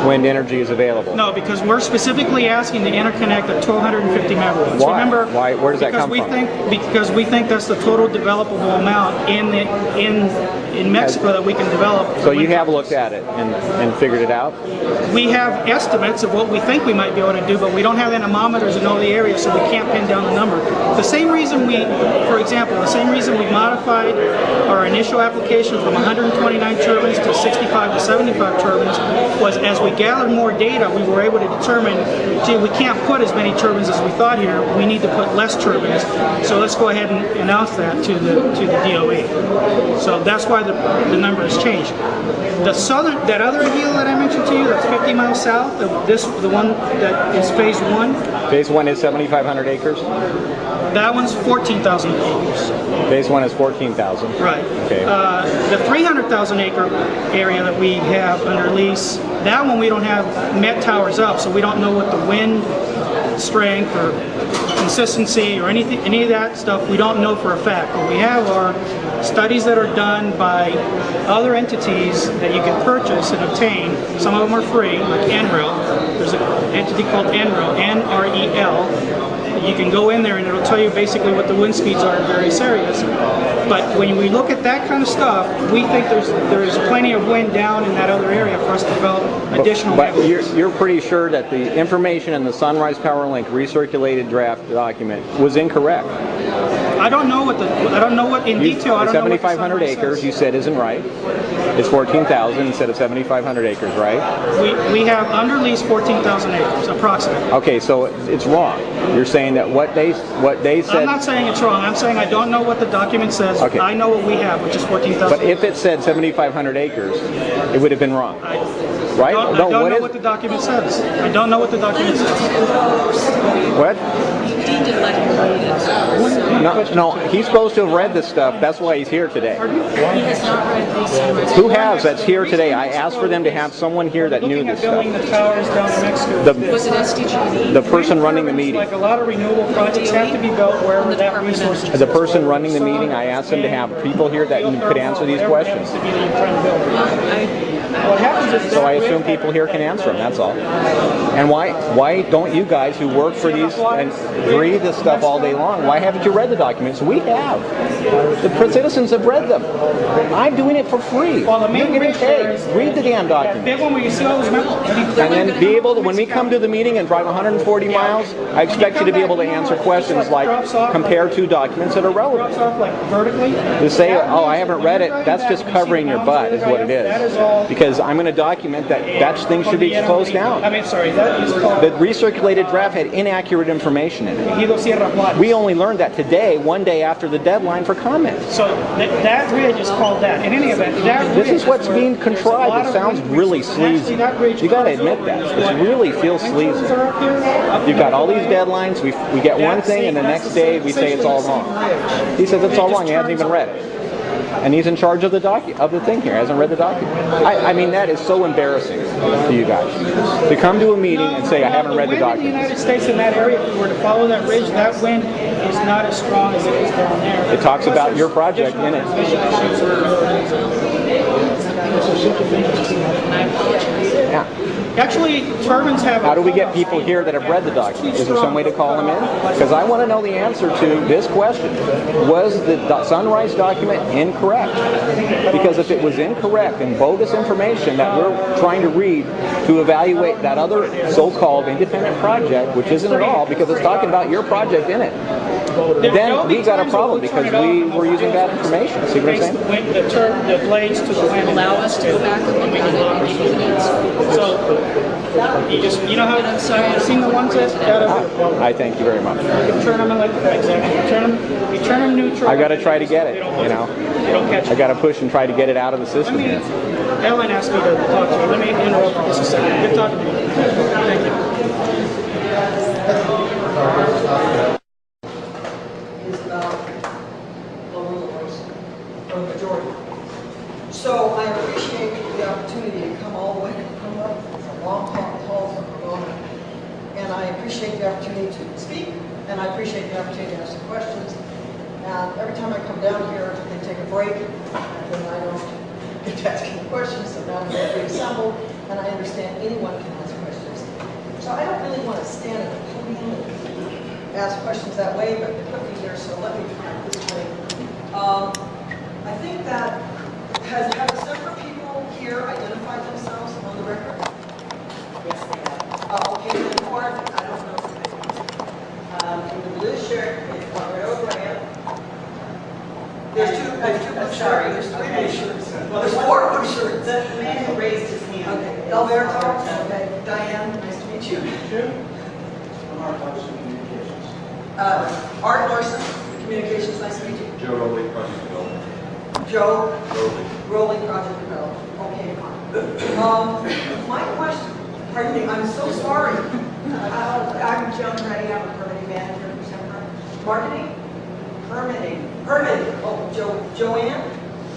wind energy is available. No, because we're specifically asking to interconnect at 1,250 megawatts. Why? Remember, Why? Where does that come from? Because we think that's the total developable amount in Mexico that we can develop. So you have looked at it and figured it out? We have estimates of what we think we might be able to do, but we don't have anemometers in all the areas, so we can't pin down the number. The same reason we modified our initial application from 129 turbines to 65 to 75 turbines was as we gathered more data, we were able to determine, gee, we can't put as many turbines as we thought here. We need to put less turbines. So let's go ahead and announce that to to the DOE. So that's why the number has changed. The southern, that other hill that I mentioned to you, that's 50 miles south, the one that is phase one. Phase 1 is 7,500 acres? That one's 14,000 acres. Phase 1 is 14,000. Right. Okay. The 300,000 acre area that we have under lease, that one we don't have met towers up, so we don't know what the wind strength or consistency or anything, any of that stuff we don't know for a fact. What we have are studies that are done by other entities that you can purchase and obtain. Some of them are free, like NREL. There's an entity called NREL, N-R-E-L. You can go in there and it'll tell you basically what the wind speeds are in various areas. But when we look at that kind of stuff, we think there's plenty of wind down in that other area for us to develop additional. But you're pretty sure that the information in the Sunrise Power Link recirculated draft document was incorrect. I don't know what in detail. I don't know what 7,500 acres you said isn't right. It's 14,000 instead of 7,500 acres, right? We have under lease 14,000 acres approximately. Okay, so it's wrong. You're saying that what they said. I'm not saying it's wrong. I'm saying I don't know what the document says. Okay. I know what we have, which is 14,000. But if it said 7,500 acres, it would have been wrong. Right? I don't know what the document says. I don't know what the document says. What? You need to let him read it. No, he's supposed to have read this stuff. That's why he's here today. He has not read these Sunrise. Who has that's here today? I asked for them to have someone here that knew this stuff. Looking at building the towers down in Mexico. Was it SDG&E? The person running the meeting. Like a lot of renewable projects have to be built wherever that resource is. The person running the meeting, I asked them to have people here that could answer these questions. What happens is So I assume people here can answer them, that's all. And why don't you guys who work for these and read this stuff all day long, why haven't you read the documents? We have. The citizens have read them. I'm doing it for free. Well, the You're main getting paid. Read the damn that big documents. one where you see all those members. And then be able to, when we come to the meeting and drive 140 miles, I expect you to be able to answer questions like compare two documents that are relevant. Drops off like vertically. To say, oh, I haven't read it, that's just covering your butt is what it is. Because I'm going to document that things should be closed down. I mean, sorry, that is called. The recirculated draft had inaccurate information in it. We only learned that today, one day after the deadline for comment. So that bridge is called that. In any event, that This bridge is what's where being there's a contrived. lot It of sounds wind really resources. Actually, sleazy. that bridge You got to crosses admit over that. is It what really feels wind sleazy. turbines are up there. You've got all these deadlines. We get one thing, and the next day we say it's all wrong. He says it's all wrong. He hasn't even read it. And he's in charge of the thing here. Hasn't read the document. I mean, that is so embarrassing to you guys to come to a meeting and say I haven't read the wind in the document. United States in that area, if we were to follow that ridge, that wind is not as strong as it is down there. It talks about your project in it. Yeah. Actually, turbines have. How do we get people here that have read the document? Is there some way to call them in? Because I want to know the answer to this question. Was the Sunrise document incorrect? Because if it was incorrect and bogus information that we're trying to read to evaluate that other so-called independent project, which isn't at all, because it's talking about your project in it, then we got a problem because we were using bad information. See what I'm saying? The blades to the wind. Allow us to go back and look at it and give you an answer. So you know how I've seen the ones that I thank you very much. you turn them exactly. You turn them neutral. I got to try to get it, you know. They don't catch I got to push and try to get it out of the system here. Ellen asked me to talk to you. Let me interrupt for just a second. Good talking to you. Thank you. Is about lower lowers for the majority. So I appreciate the opportunity to come all the way from up. It's a long haul from Ramona. And I appreciate the opportunity to speak, and I appreciate the opportunity to ask some questions. And every time I come down here, they take a break, and then I don't get to ask any questions, so now we're reassembled, and I understand anyone can ask questions. So I don't really want to stand at the podium and ask questions that way, but they put me here, so let me try it this way. I think that have several people here identified themselves on the record? Yes, they have. Okay, then part, I don't know if in the blue shirt, it's Robert O'Brien. There's two blue shirts. Sorry, there's three blue shirts. Well, there's four blue shirts. The man who raised his hand. Okay, Alberto. Okay, Diane, nice to meet you. I'm Art Larson, Communications. Art Larson, Communications, nice to meet you. Joe Rowley, project developer. Joe Rowley. Rowley, project developer. Okay, fine. My question, pardon me, I'm so sorry. I'm Joan Reddy, I'm a permitting manager for Sempra. Marketing? Permitting. Permitting. Oh, Joanne?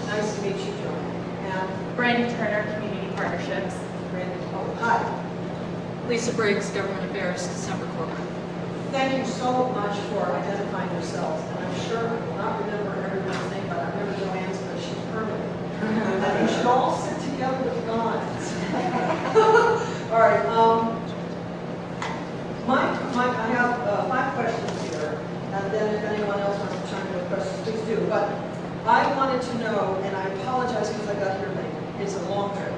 Nice to meet you, Joanne. And Brandy Turner, Community Partnerships. Randy. Oh, hi. Lisa Briggs, Government Affairs, December Corporate. Thank you so much for identifying yourselves. And I'm sure I will not remember everyone's name, but I remember Joanne's because she's permitting. And you should all sit together with guns. All right. I have 5 questions here, and then if anyone else wants to chime in with questions, please do. But I wanted to know, and I apologize because I got here late, it's a long trip.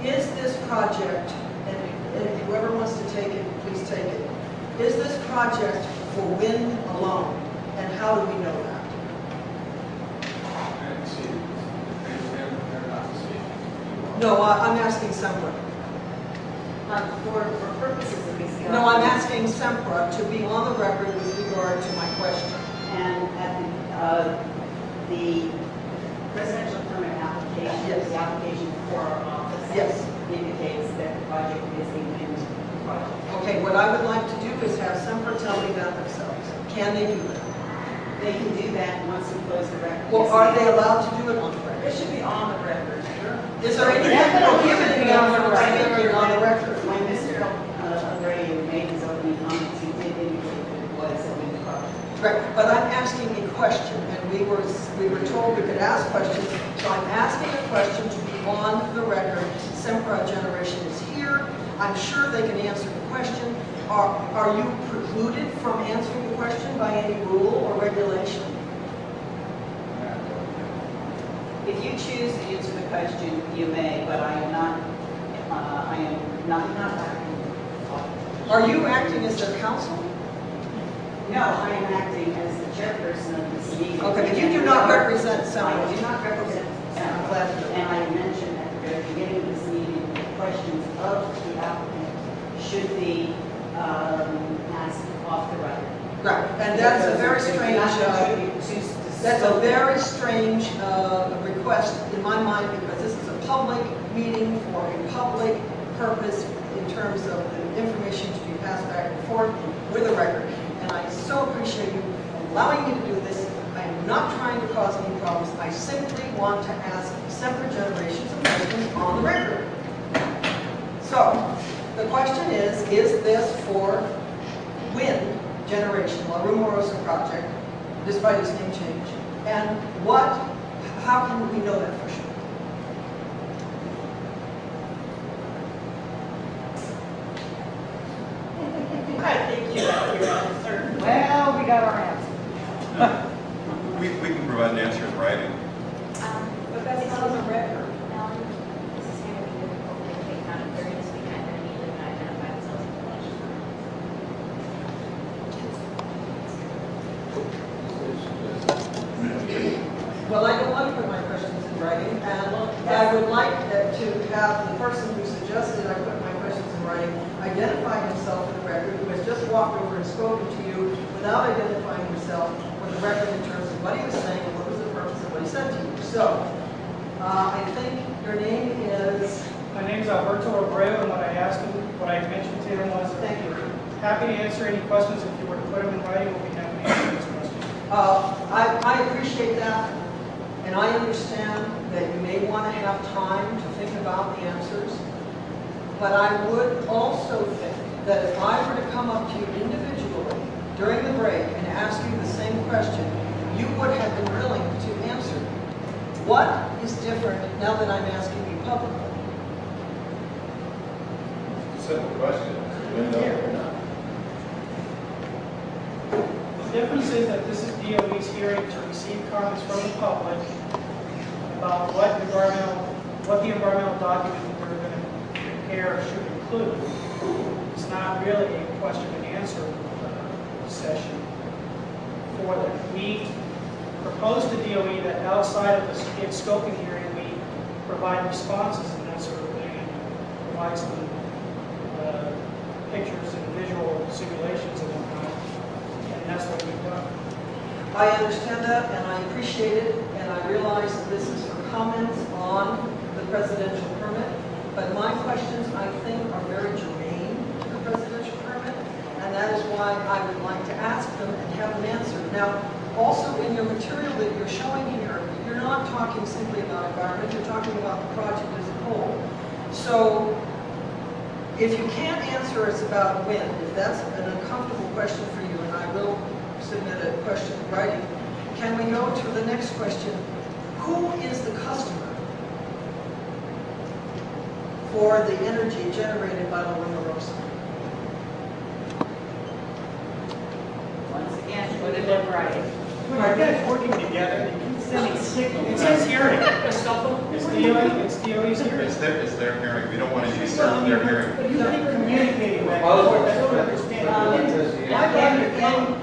Is this project, and whoever wants to take it, please take it. Is this project for wind alone? And how do we know that? No, I'm asking Sempra. For purposes of these. No, I'm asking Sempra to be on the record with regard to my question. And at the residential permit application, Yes. the application for our office Yes. indicates that the project is a wind project. Okay, what I would like to do is have Sempra tell me that themselves. Can they do that? They can do that once we close the record. Well, are they allowed to do it on the record? It should be on the record. Is there anything prohibiting them from speaking on the record? When Mr. Abreu made his opening comments, he did indicate that it was a wind project. Right, but I'm asking a question, and we were told we could ask questions, so I'm asking a question to be on the record. Sempra Generation is here. I'm sure they can answer the question. Are you precluded from answering the question by any rule or regulation? If you choose to answer the question, you may, but I am not acting. Are you acting as their counsel? No, I am acting as the chairperson of this meeting. Okay, but you do not represent Sempra. I do not represent I'm glad to know. And I mentioned at the very beginning of this meeting, that questions of the applicant should be asked off the record. Right, and that's a very strange, request in my mind, because this is a public meeting for a public purpose in terms of the information to be passed back and forth with a record. And I so appreciate you allowing me to do this. I am not trying to cause any problems. I simply want to ask separate generations of questions on the record. So, the question is this for wind generation, La Rumorosa project, despite its name change? And how can we know that for sure? I think you're uncertain. Well, we got our answer. We can provide an answer in writing. But that's not on the record. This is going to be difficult to take account of. They're going to speak out, they're going to need to identify themselves in the election. Well, I don't want to put my questions in writing, and I would like to have the person who suggested I put my questions in writing identify himself for the record, who has just walked over and spoken to you without identifying himself for the record in terms of what he was saying and what was the purpose of what he said to you. So, I think your name is... My name is Alberto Abreu, and what I mentioned to him was, Thank you. happy to answer any questions. If you were to put them in writing, we'll be happy to answer those questions. I appreciate that, and I understand that you may want to have time to think about the answers, but I would also think that if I were to come up to you individually during the break and ask you the same question, you would have been willing to answer. What is different now that I'm asking you publicly? Simple question. Window or not? The difference is that this is DOE's hearing to receive comments from the public about what the environmental document that they're going to prepare should include. It's not really a question and answer session for them. We propose to DOE that outside of the scoping hearing, we provide responses and that sort of thing, and provide some pictures and visual simulations and whatnot, and that's what we've done. I understand that, and I appreciate it, and I realize that this is for comments on the presidential permit, but my questions, I think, are very germane to the presidential permit, and that is why I would like to ask them and have them answered. Now, also in your material that you're showing here, you're not talking simply about environment, you're talking about the project as a whole. So, if you can't answer us about wind, if that's an uncomfortable question for you, and I will submit a question in writing, can we go to the next question? Who is the customer for the energy generated by La Rumorosa? Once again, put it in writing. Are you guys working together? You keep sending signals. It says hearing. It's DOE's hearing. It's their hearing. We don't want to use their hearing. But you keep communicating back and forth. I don't understand.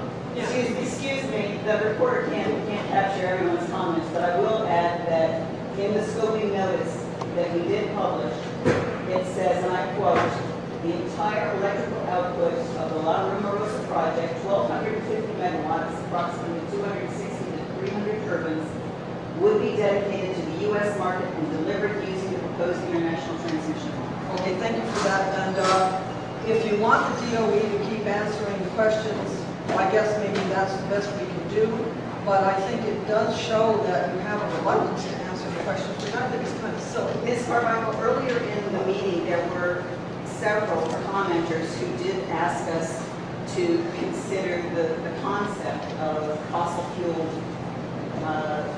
Excuse me, the reporter can't capture everyone's comments, but I will add that in the scoping notice that we did publish, it says, and I quote, "The entire electrical output of the La Rumorosa project, 1,250 megawatts, approximately 260 to 300 turbines, would be dedicated to the U.S. market and delivered using the proposed international transmission line." Okay, thank you for that. And if you want the DOE to keep answering the questions, I guess maybe that's the best we can do. But I think it does show that you have a reluctance to answer the questions, which I think is kind of silly. Ms. Carmichael, earlier in the meeting, there were several commenters who did ask us to consider the concept of fossil fuel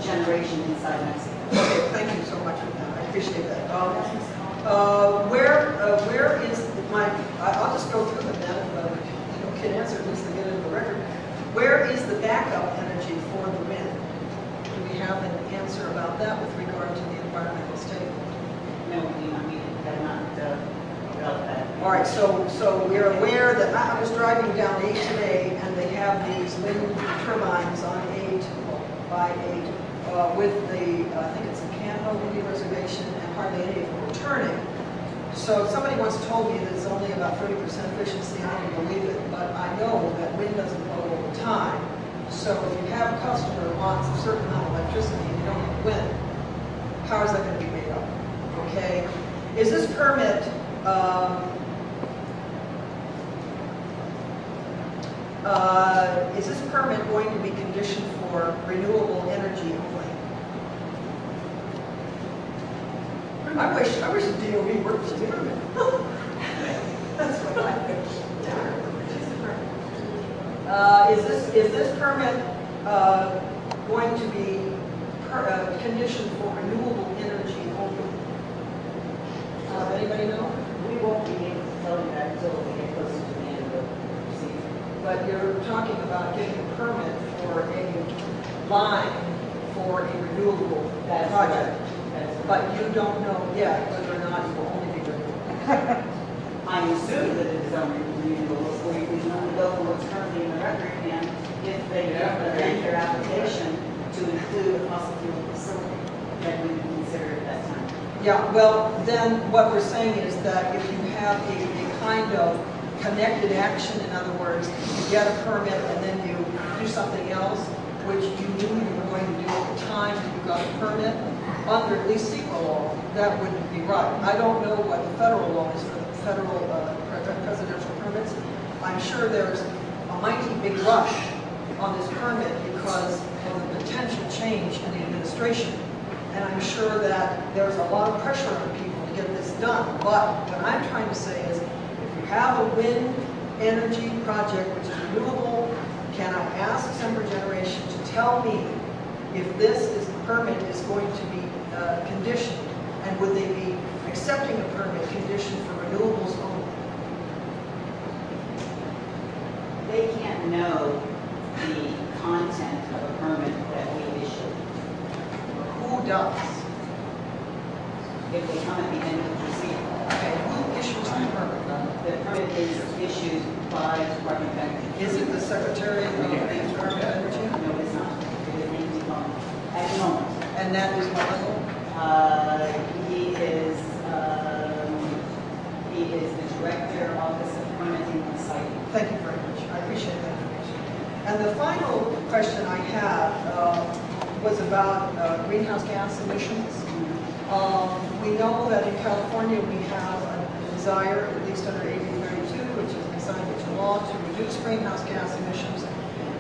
generation inside Mexico. Okay, thank you so much for that. I appreciate that. Where is my? I'll just go through them then. If can answer, at least to get it in the record. Where is the backup energy for the wind? Do we have an answer about that with regard to the environmental statement? No, we have not developed that. All right, so we're aware that I was driving down 8 today, and they have these wind turbines on 8 by 8 with the I think it's the Canada Indian Reservation, and hardly any of them are turning. So somebody once told me that it's only about 30% efficiency, and I don't believe it, but I know that wind doesn't blow all the time. So if you have a customer who wants a certain amount of electricity and you don't have wind, how is that going to be made up? Okay, is this permit going to be conditioned for renewable energy only? I wish the DOE worked with the permit. That's what I think. Is this permit going to be conditioned for renewable energy only? Anybody know? We won't be able to tell you that until we get closer to the end of the procedure. But you're talking about getting a permit for a line for a renewable project. But you don't know yet whether or not it will only be renewable. I assume that it is only renewable, so we can only go for what's currently in the record, and if they amend their application to include a fossil fuel facility, then we would consider it at that time. Yeah, well, then what we're saying is that if you have a kind of connected action, in other words, you get a permit and then you do something else, which you knew you were going to do at the time that you got a permit, under at least CEQA law, that wouldn't be right. I don't know what the federal law is for the federal presidential permits. I'm sure there's a mighty big rush on this permit because of the potential change in the administration. And I'm sure that there's a lot of pressure on people to get this done. But what I'm trying to say is, if you have a wind energy project which is renewable, can I ask Sempra Generation to tell me if this permit is going to be conditioned, and would they be accepting a permit conditioned for renewables only? They can't know the content of a permit that we issue. Who does? If they come at the end of the procedure. Okay, who issues the permit? The permit is issued by the Department of Energy. Is it the Secretary of the Department of Energy? No, it's not. It is Nancy Cohen. At the moment. And that is what level? He is the Director, Office of Permitting and Siting. Thank you very much. I appreciate that information. And the final question I had was about greenhouse gas emissions. We know that in California we have a desire, at least under AB 32, which is an assigned into law, to reduce greenhouse gas emissions.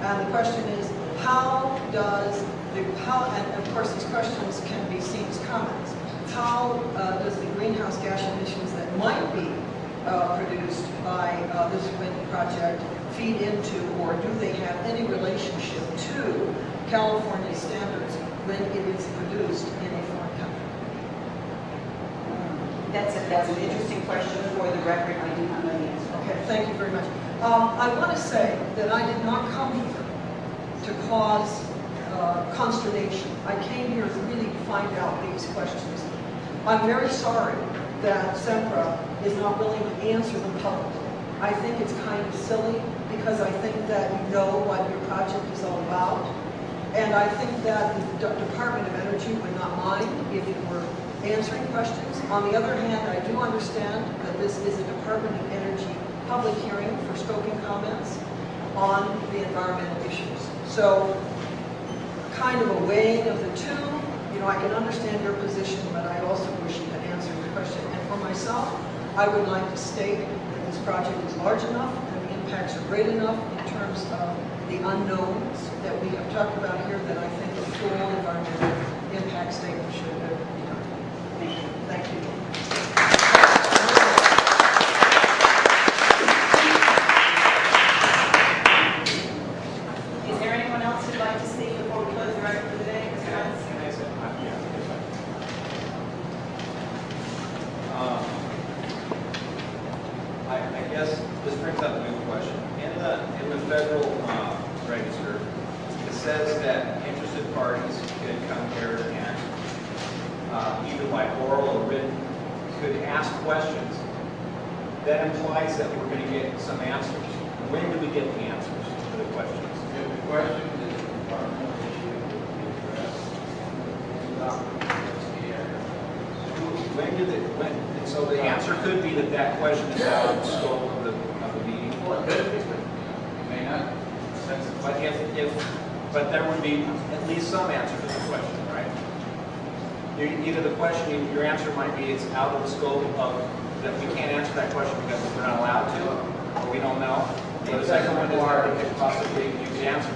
And the question is, how, and of course these questions can be seen as comments, how does the greenhouse gas emissions that might be produced by this wind project feed into, or do they have any relationship to California standards when it is produced in a foreign country? That's an interesting question. For the record, I do not know the answer. Okay, thank you very much. I want to say that I did not come here to cause consternation. I came here to really find out these questions. I'm very sorry that Sempra is not willing to answer them publicly. I think it's kind of silly because I think that you know what your project is all about. And I think that the Department of Energy would not mind if you were answering questions. On the other hand, I do understand that this is a Department of Energy public hearing for scoping comments on the environmental issues. So, kind of a weighing of the two. You know, I can understand your position, but I also wish you had answered the question. And for myself, I would like to state that this project is large enough and the impacts are great enough in terms of the unknowns that we have talked about here that I think a full environmental impact statement should be done. Thank you. Is there anyone else who'd like to speak before we close the record for the day? I guess this brings up a new question. In the federal register, it says that interested parties could come here and either by oral or written could ask questions. That implies that we're going to get some answers. When do we get the answers to the questions? If the question is an environmental issue, it will be addressed in the document that's here. And so the answer could be that that question is out of the scope of the meeting. Well, it could be, but it may not. But there would be at least some answer to the question, right? Either the question, your answer might be it's out of the scope of, that we can't answer that question because we're not allowed to, or we don't know. Or the second one is that we could possibly use the answer.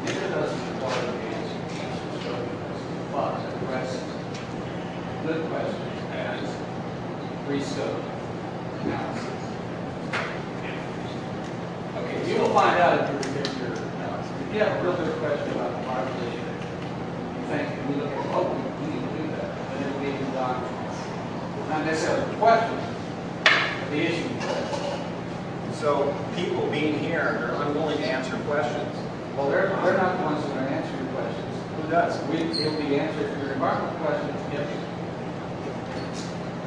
Neither doesn't require the answer but addresses good questions as re-scope analysis. Okay, you will find out if your analysis. If you have a real good question about the population, you think, and we look at, oh, we need to do that, then it will be in the documents. Not necessarily the question, but the issue. So people being here, they're unwilling to answer questions. Well, they're not the ones who are going to answer your questions. Who does? It'll be answered your environmental questions if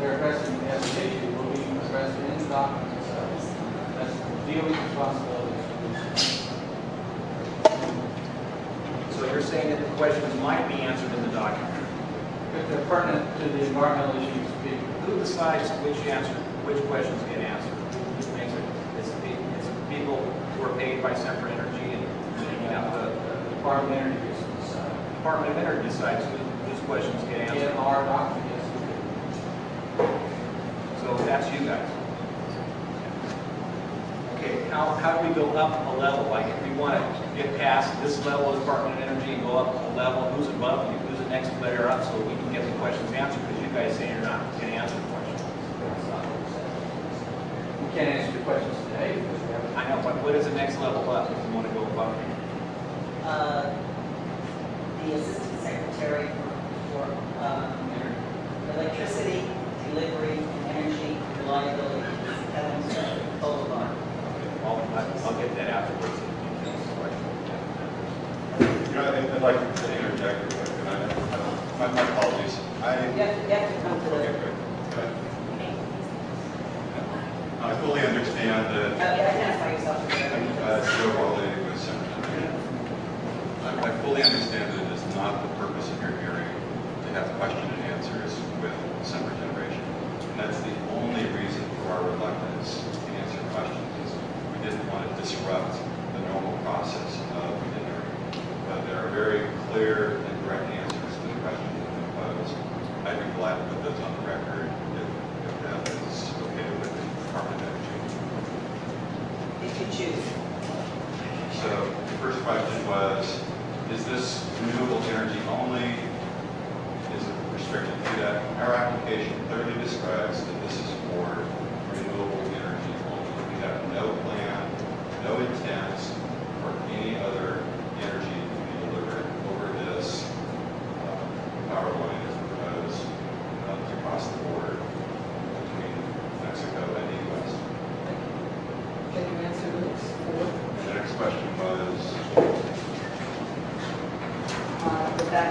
they're addressing as an issue, will be addressed in the document itself. That's the DOE's responsibility. So you're saying that the questions might be answered in the document? If they're pertinent to the environmental issues. Who decides which questions get answered? Who makes it? It's people who are paid by Sempra Energy and making out the Department of Energy decides. Department of Energy decides whose questions get answered. In our document, yes. So that's you guys. Okay, how do we go up a level? Like if we want to get past this level of Department of Energy and go up a level, who's above you? Who's the next layer up so we can get the questions answered? Because you guys say you're not going to answer the questions. We can't answer the questions today because we haven't. I know, but what is the next level up if we want to go above you? The Assistant Secretary for Electricity, Delivery, and Energy Reliability, Kevin Boulevard. I'll get that afterwards. I'd like to interject. My apologies. You have to come to the... Okay, good. I fully understand that. Identify yourself. Joe Rowley with Sempra. I fully understand that it is not the purpose of your hearing to have question and answers with Sempra Generation. And that's the only reason for our reluctance to answer questions is we didn't want to disrupt the normal process of the hearing. clear and direct answers to the questions that have been posed, I'd be glad to put those on the record if that is okay with the Department of Energy. If you choose. So the first question was, is this renewable energy only? Is it restricted to that? Our application clearly describes that this is for renewable energy only. We have no plan, no intent for any other energy to be delivered over this power line as proposed across the border between Mexico and the U.S. Can you answer this? The next question was,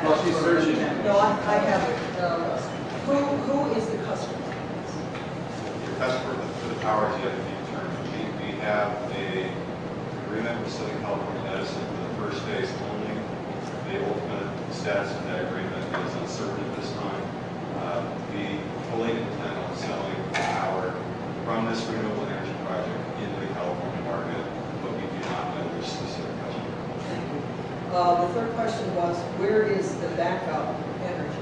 Well, she's searching. No, I have it. Who is the customer? the customer for the power is yet to be determined. We have an agreement with Southern California Edison for the first phase only. The ultimate status of that agreement is uncertain at this time. We fully intend on selling power from this renewable energy project into the California market, but we do not know which specific customer. Thank you. The third question was, where is the backup energy?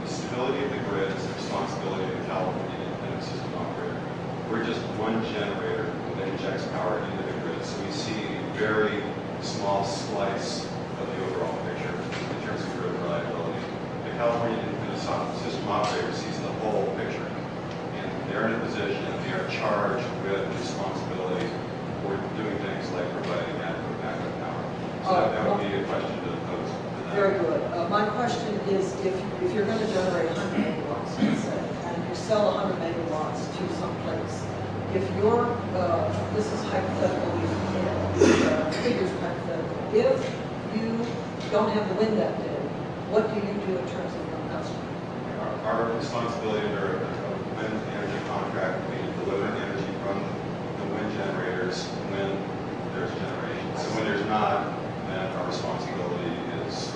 The stability of the grid is the responsibility of the California Independent System Operator. We're just one generator that injects power into the grid, so we see a very small slice of the overall picture in terms of grid reliability. The California Independent System Operator sees the whole picture, and they're in a position, they are charged with responsibility for doing things like providing adequate backup power. So that would be a question to pose to them. Very good. My question is, if you're going to generate 100 megawatts, let's say, and you sell 100 megawatts to some place, if you're, this is hypothetically, figures hypothetical, if you don't have the wind that day, what do you do in terms of your customer? Our responsibility under a wind energy contract would be to deliver energy from the wind generators when there's generation. So when there's not, then our responsibility is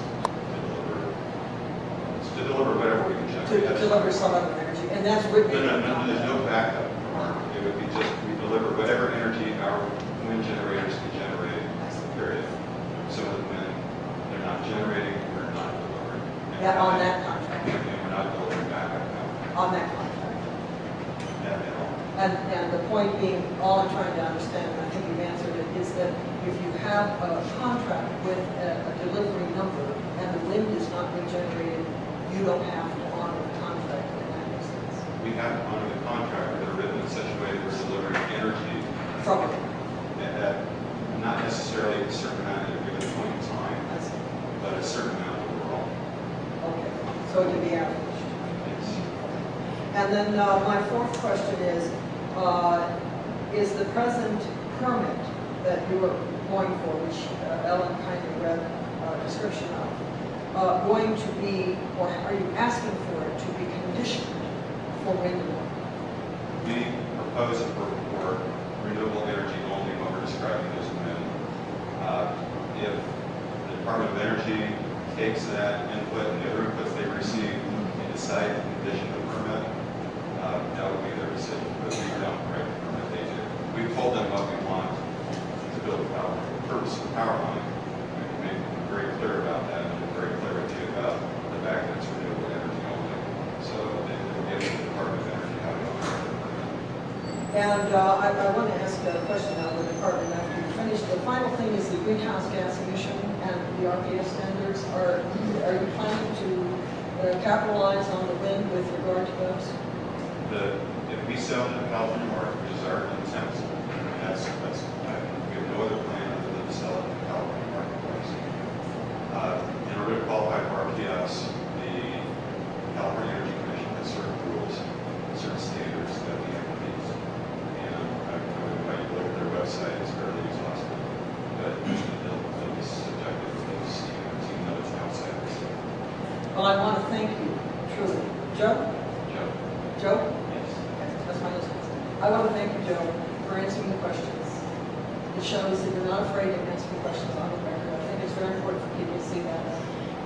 to deliver whatever we can generate. To deliver some other energy, and that's written. No, there's no backup from our, it would be just, we deliver whatever energy our wind generators can generate, period. So when they're not generating, we're not delivering. Yeah, on that contract. And we're not delivering backup power. On that contract. At all. And the point being, all I'm trying to understand, and I think you've answered it, is that if you have a contract with a delivery number and the wind is not regenerated, you don't have to honor the contract in that instance. We have to honor the contract that are written in such a way that we're delivering energy From it. at not necessarily a certain amount at a given point in time, but a certain amount overall. Okay, so it can be averaged. Yes. And then my fourth question is the present permit that you are going for, which Ellen kindly read a description of, going to be, or are you asking for it to be conditioned for wind and water? We propose it for renewable energy only when we're describing as wind. If the Department of Energy takes that input and the other inputs they receive and decide to condition the permit, that would be their decision. But we don't write the permit, they do. We've told them what we want to build the power, the purpose of the power line. We've made very clear about that, and we're very clear with you about the fact that it's renewable energy only. So they will give the Department of Energy how to operate the permit. And I want to ask a question now of the department after you finish. The final thing is the greenhouse gas emission and the RPS standards. Are you planning to capitalize on the wind with regard to those? If we sell to the California market, which is our intent, and we have no other plan other than to sell it to the California marketplace. In order to qualify for RPS, the California Energy Commission has certain rules, certain standards that we have to meet. And I would invite you to look at their website, it's fairly exhaustive. But they'll be subjective to those standards, even though it's outside the state. Well, I want to thank you, truly. Joe? Joe? Yes. That's my husband. I want to thank you, Joe, for answering the questions. It shows that you're not afraid to answer the questions on the record. I think it's very important for people to see that.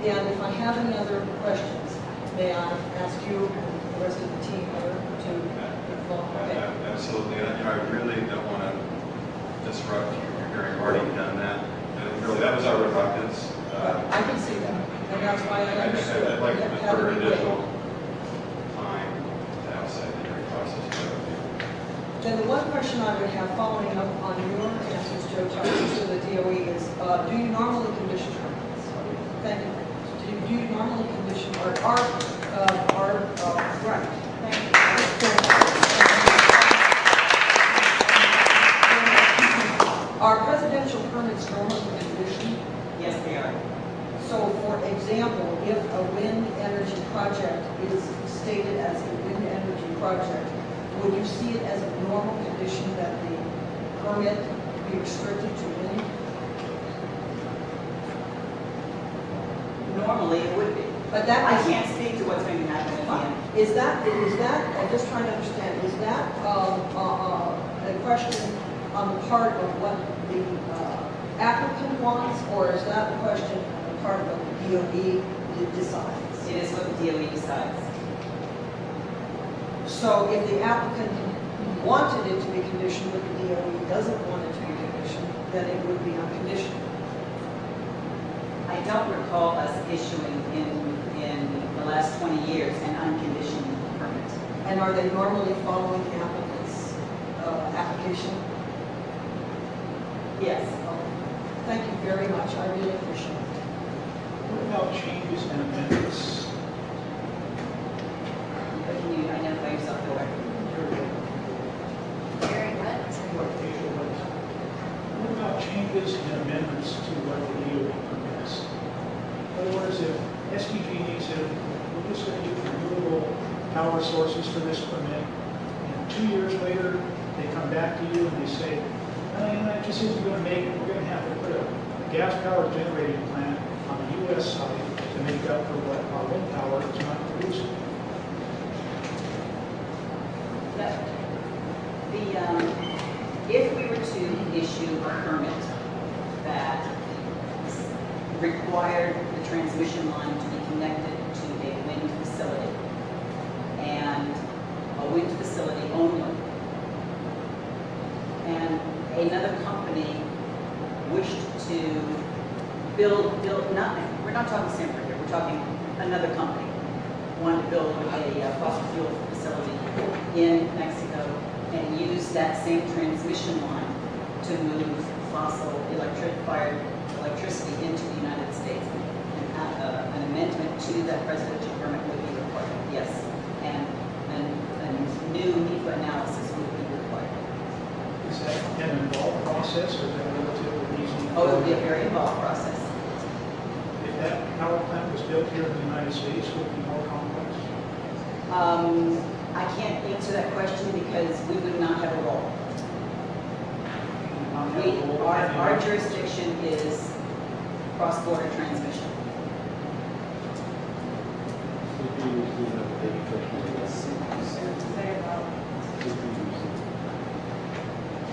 And if I have any other questions, may I ask you and the rest of the team here to involve? Okay. Absolutely. And I really don't want to disrupt your hearing. I've already done that. And really, that was our I'd like to defer additional time to outside the hearing process. Then the one question I would have following up on your answers, Joe, to the DOE is, do you normally condition permits? Thank you. Do you normally condition, right? Thank you. Are presidential permits normally conditioned? Yes, they are. So, for example, if a wind energy project is stated as a wind energy project, would you see it as a normal condition that the permit be restricted to wind? Normally, it would be. But that I is, can't speak to what's going to happen at the end. is that, I'm just trying to understand, is that a question on the part of what the applicant wants, or is that a question on the part of what the DOE decides? It is what the DOE decides. So if the applicant wanted it to be conditioned, but the DOE doesn't want it to be conditioned, then it would be unconditional. I don't recall us issuing in the last 20 years an unconditioned permit. And are they normally following the applicant's application? Yes. Thank you very much. I really appreciate it. What about changes and amendments? But can you identify yourself for the record? Very what? What about changes and amendments to what the DOE permits? In other words, if SDG&E said, we're just going to use renewable power sources for this permit, and 2 years later, they come back to you and they say, it just isn't going to make it. We're going to have to put a gas-powered generating plant on the U.S. side to make up for what our wind power is not producing. If we were to issue a permit that required the transmission line to be connected to a wind facility and a wind facility only, and another company wished to build nothing, we're not talking Sempra here, we're talking another company, wanted to build a fossil fuel facility in Mexico and use that same transmission line to move fossil fired electricity into the United States. An amendment to that presidential permit would be required, yes. And a new NEPA analysis would be required. Is that an involved process or is that relatively easy? Oh, it would be a very involved process. If that power plant was built here in the United States, would it be more complex? I can't answer that question because we would not have a role. Our jurisdiction is cross-border transmission.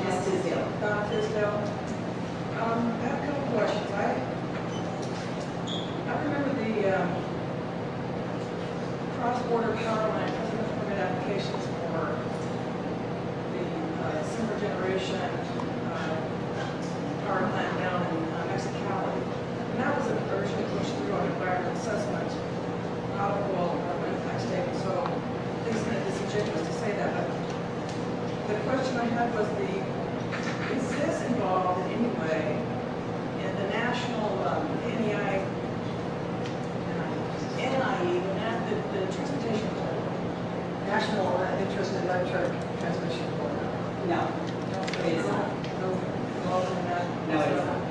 Ms. Tisdale. Tisdale. I have a couple questions. I remember the cross-border power line permit applications for the Sempra generation power plant down in Mexicali. And that was originally pushed through on environmental assessment, not a full environmental impact statement. So it's kind of disingenuous to say that. But the question I had was is this involved in any way in the national NIE, the transportation board? National Interest in Electric Transmission Board. No, it is not. No involved in that? No, it is not.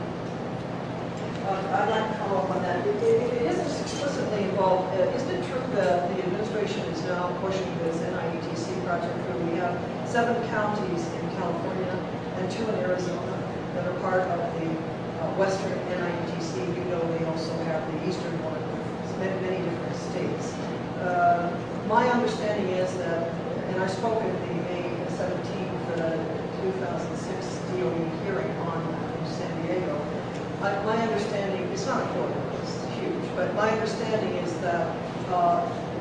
I'd like to follow up on that. It isn't explicitly involved. Isn't it true that the administration is now pushing this NIETC project through? We have 7 counties in California and 2 in Arizona that are part of the western NIETC. You know, they also have the eastern one with many different states. My understanding is that, and I spoke at the May 17th, 2006 DOE hearing on San Diego. My understanding, it's not important, it's huge, but my understanding is that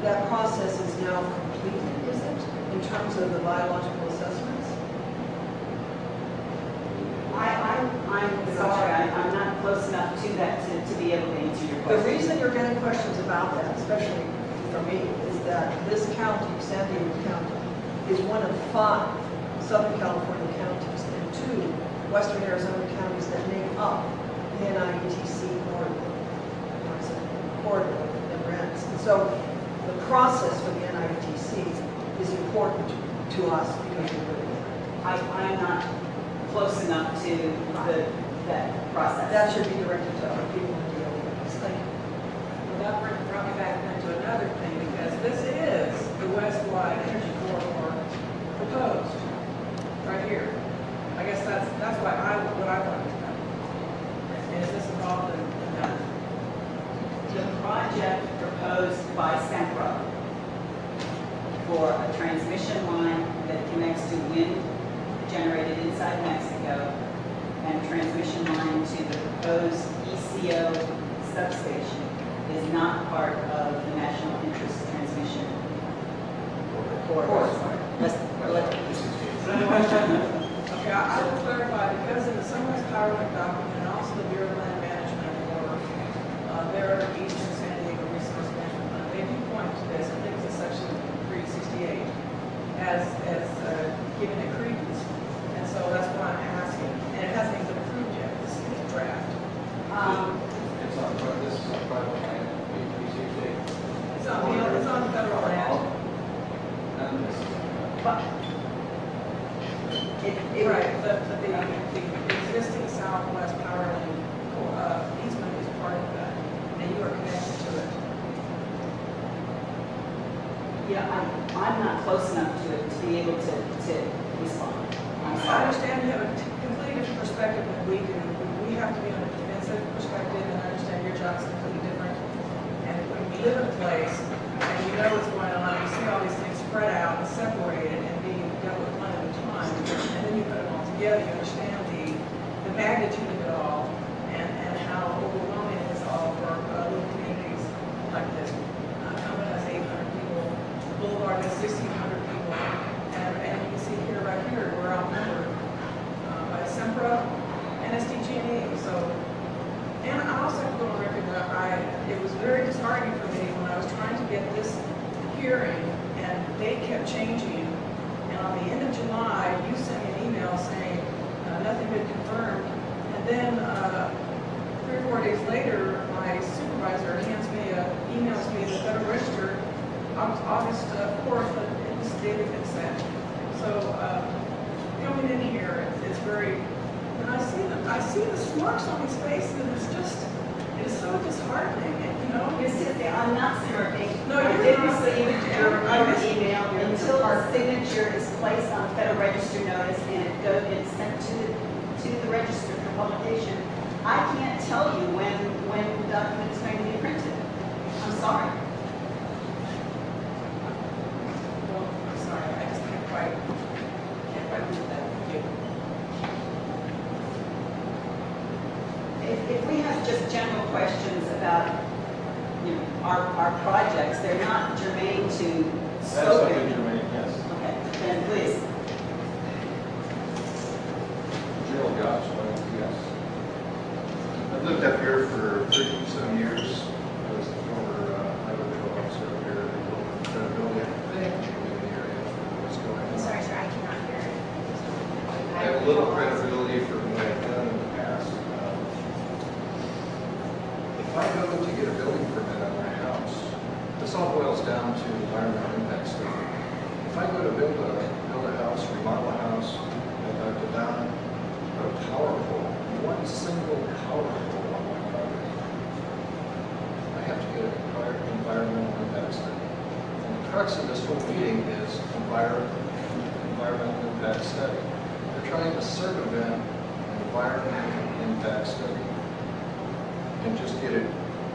that process is now completed, is it, in terms of the biological assessments? I'm sorry, I'm not close enough to that to be able to answer your The reason you're getting questions about that, especially from me, is that this county, San Diego County, is one of 5 Southern California counties and 2 Western Arizona counties that make up the NIETC corridor that runs. And so the process for the NIETC is important to us because we're really there. I'm not close enough to that process. That should be directed to other people in the area. Thank you. Well, that brought me back into another thing, because this is the west-wide energy corridor proposed, right here. I guess that's what I wanted to know. And is this involved in that? The project proposed by Sempra for a transmission line that connects to wind generated inside Mexico and a transmission line to the proposed ECO substation is not part of the national interest transmission corridor. Okay, I will clarify, because in the Sunrise Power Link document and also the Bureau of Land Management order, their Eastern San Diego Resource Management Plan, they do point to this, I think it's in section 368, as giving it credence. And so that's why I'm asking, and it hasn't even been approved yet, this is a draft. It's on, this is on private land, It's on federal land. none of this. Right, the existing Southwest Power Link easement is part of that, and you are connected to it. Yeah, I'm not close enough to it to be able to respond. I'm I sorry. understand you have a completely different perspective than we do. We have to be on a defensive perspective, and I understand your job is completely different. And when you live in a place, and you know what's going on, you see all these things spread out and separated and being dealt with one at a time, and then you put them all together, you understand the magnitude of it all, and how overwhelming it is all for little communities like this. Common has 800 people, Boulevard has 1,600 people, and you can see here, right here, we're outnumbered by Sempra and SDG&E. So, and I also have to go on record that it was very disheartening for me when I was trying to get this hearing, and they kept changing. And on the end of July, you sent me an email saying nothing been confirmed. And then 3 or 4 days later, my supervisor emails me the Federal Register August 4th, and this date had been set. So coming in here, it's very. When I see the smirks on his face, and it is so disheartening. And, you know, I'm not smirking. No, I you're did not. receive your I email until the signature is placed on Federal Register notice and it's sent to the register for publication. I can't tell you when the document is going to be printed. I'm sorry. Well, I'm sorry, I just can't quite do that with you. If we have just general questions about our projects, they're not germane to scoping. Absolutely germane, yes. Okay, then please. Gerald Goss, yes. I've lived up here for 30-some years. I was the former highway patrol officer up here. They built credibility, I think, in the area for what's going on. I'm sorry, sir, I cannot hear it. I have a little credibility for what I've done in the past. If I go to get a building permit on my house, this all boils down to environmental impact statement. If I go to build a house, remodel a house, and I have to down put a power pole, one single power pole on my property, I have to get an environmental impact study. And the crux of this whole meeting is environmental impact study. They're trying to circumvent an environmental impact study and just get it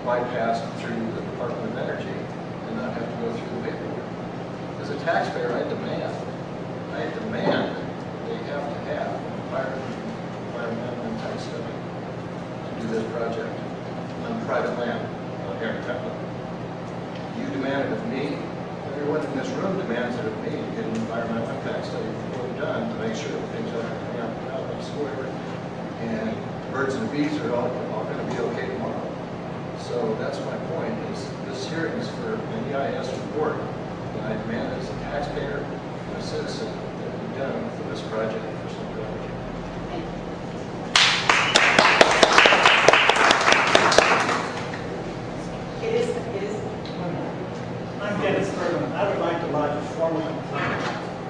bypassed through the Department of Energy and not have to go through the paperwork. As a taxpayer, I demand that they have to have an environmental impact study to do this project on private land out here in Pembroke. You demand it of me. Everyone in this room demands it of me to get an environmental impact study before we're done to make sure that things aren't out of square and birds and bees are all going to be okay tomorrow. So that's hearings for an EIS report. And I demand as a taxpayer and a citizen that it be done for this project for Central Energy. It is. I'm Dennis Bergman. I would like to lodge a formal complaint.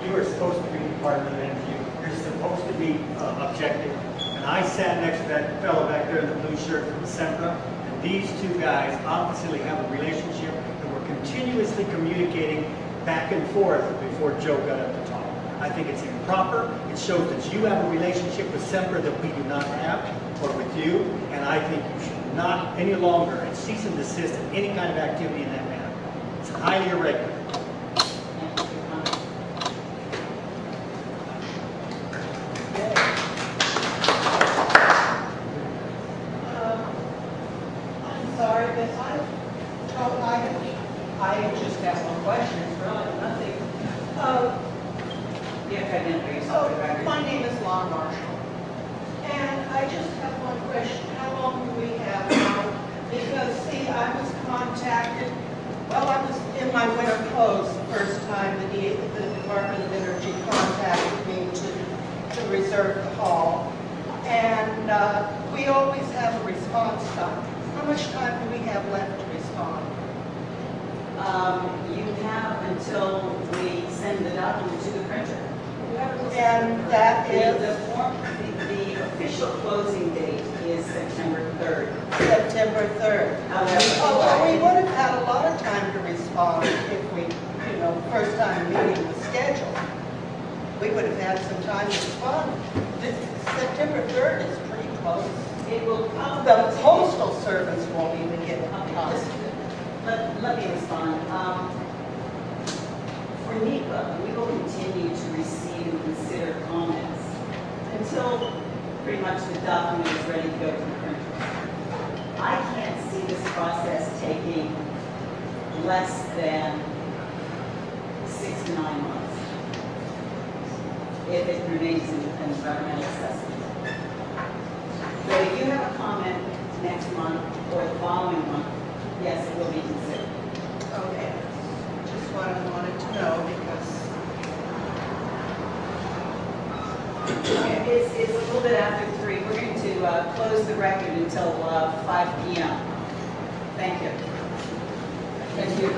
You are supposed to be Department of Energy. You're supposed to be objective. And I sat next to that fellow back there in the blue shirt from Sempra, and these two guys obviously have a relationship and were continuously communicating back and forth before Joe got up to talk. I think it's improper. It shows that you have a relationship with Sempra that we do not have, or with you, and I think you should not any longer cease and desist in any kind of activity in that manner. It's highly irregular. I'm sorry, but I just have one question, it's really nothing. My name is Lon Marshall, and I just have one question. How long do we have now? Because, see, I was contacted, well, I was in my winter clothes the first time the Department of Energy contacted me to reserve the hall. And we always have a response time. How much time do we have left to respond? You have until we send the document to the printer. And that is? The official closing date is September 3rd. September 3rd. However, well, we would have had a lot of time to respond if we, first time meeting was scheduled. We would have had some time to respond. September 3rd is pretty close. It will The postal service won't even get time. Let me respond. For NEPA, we will continue to receive and consider comments until pretty much the document is ready to go to the printer. I can't see this process taking less than 6 to 9 months if it remains an environmental assessment. But if you have a comment next month or the following month, yes, it will be considered. Okay. Just what I wanted to know because It's a little bit after 3. We're going to close the record until 5 p.m. Thank you. Thank you.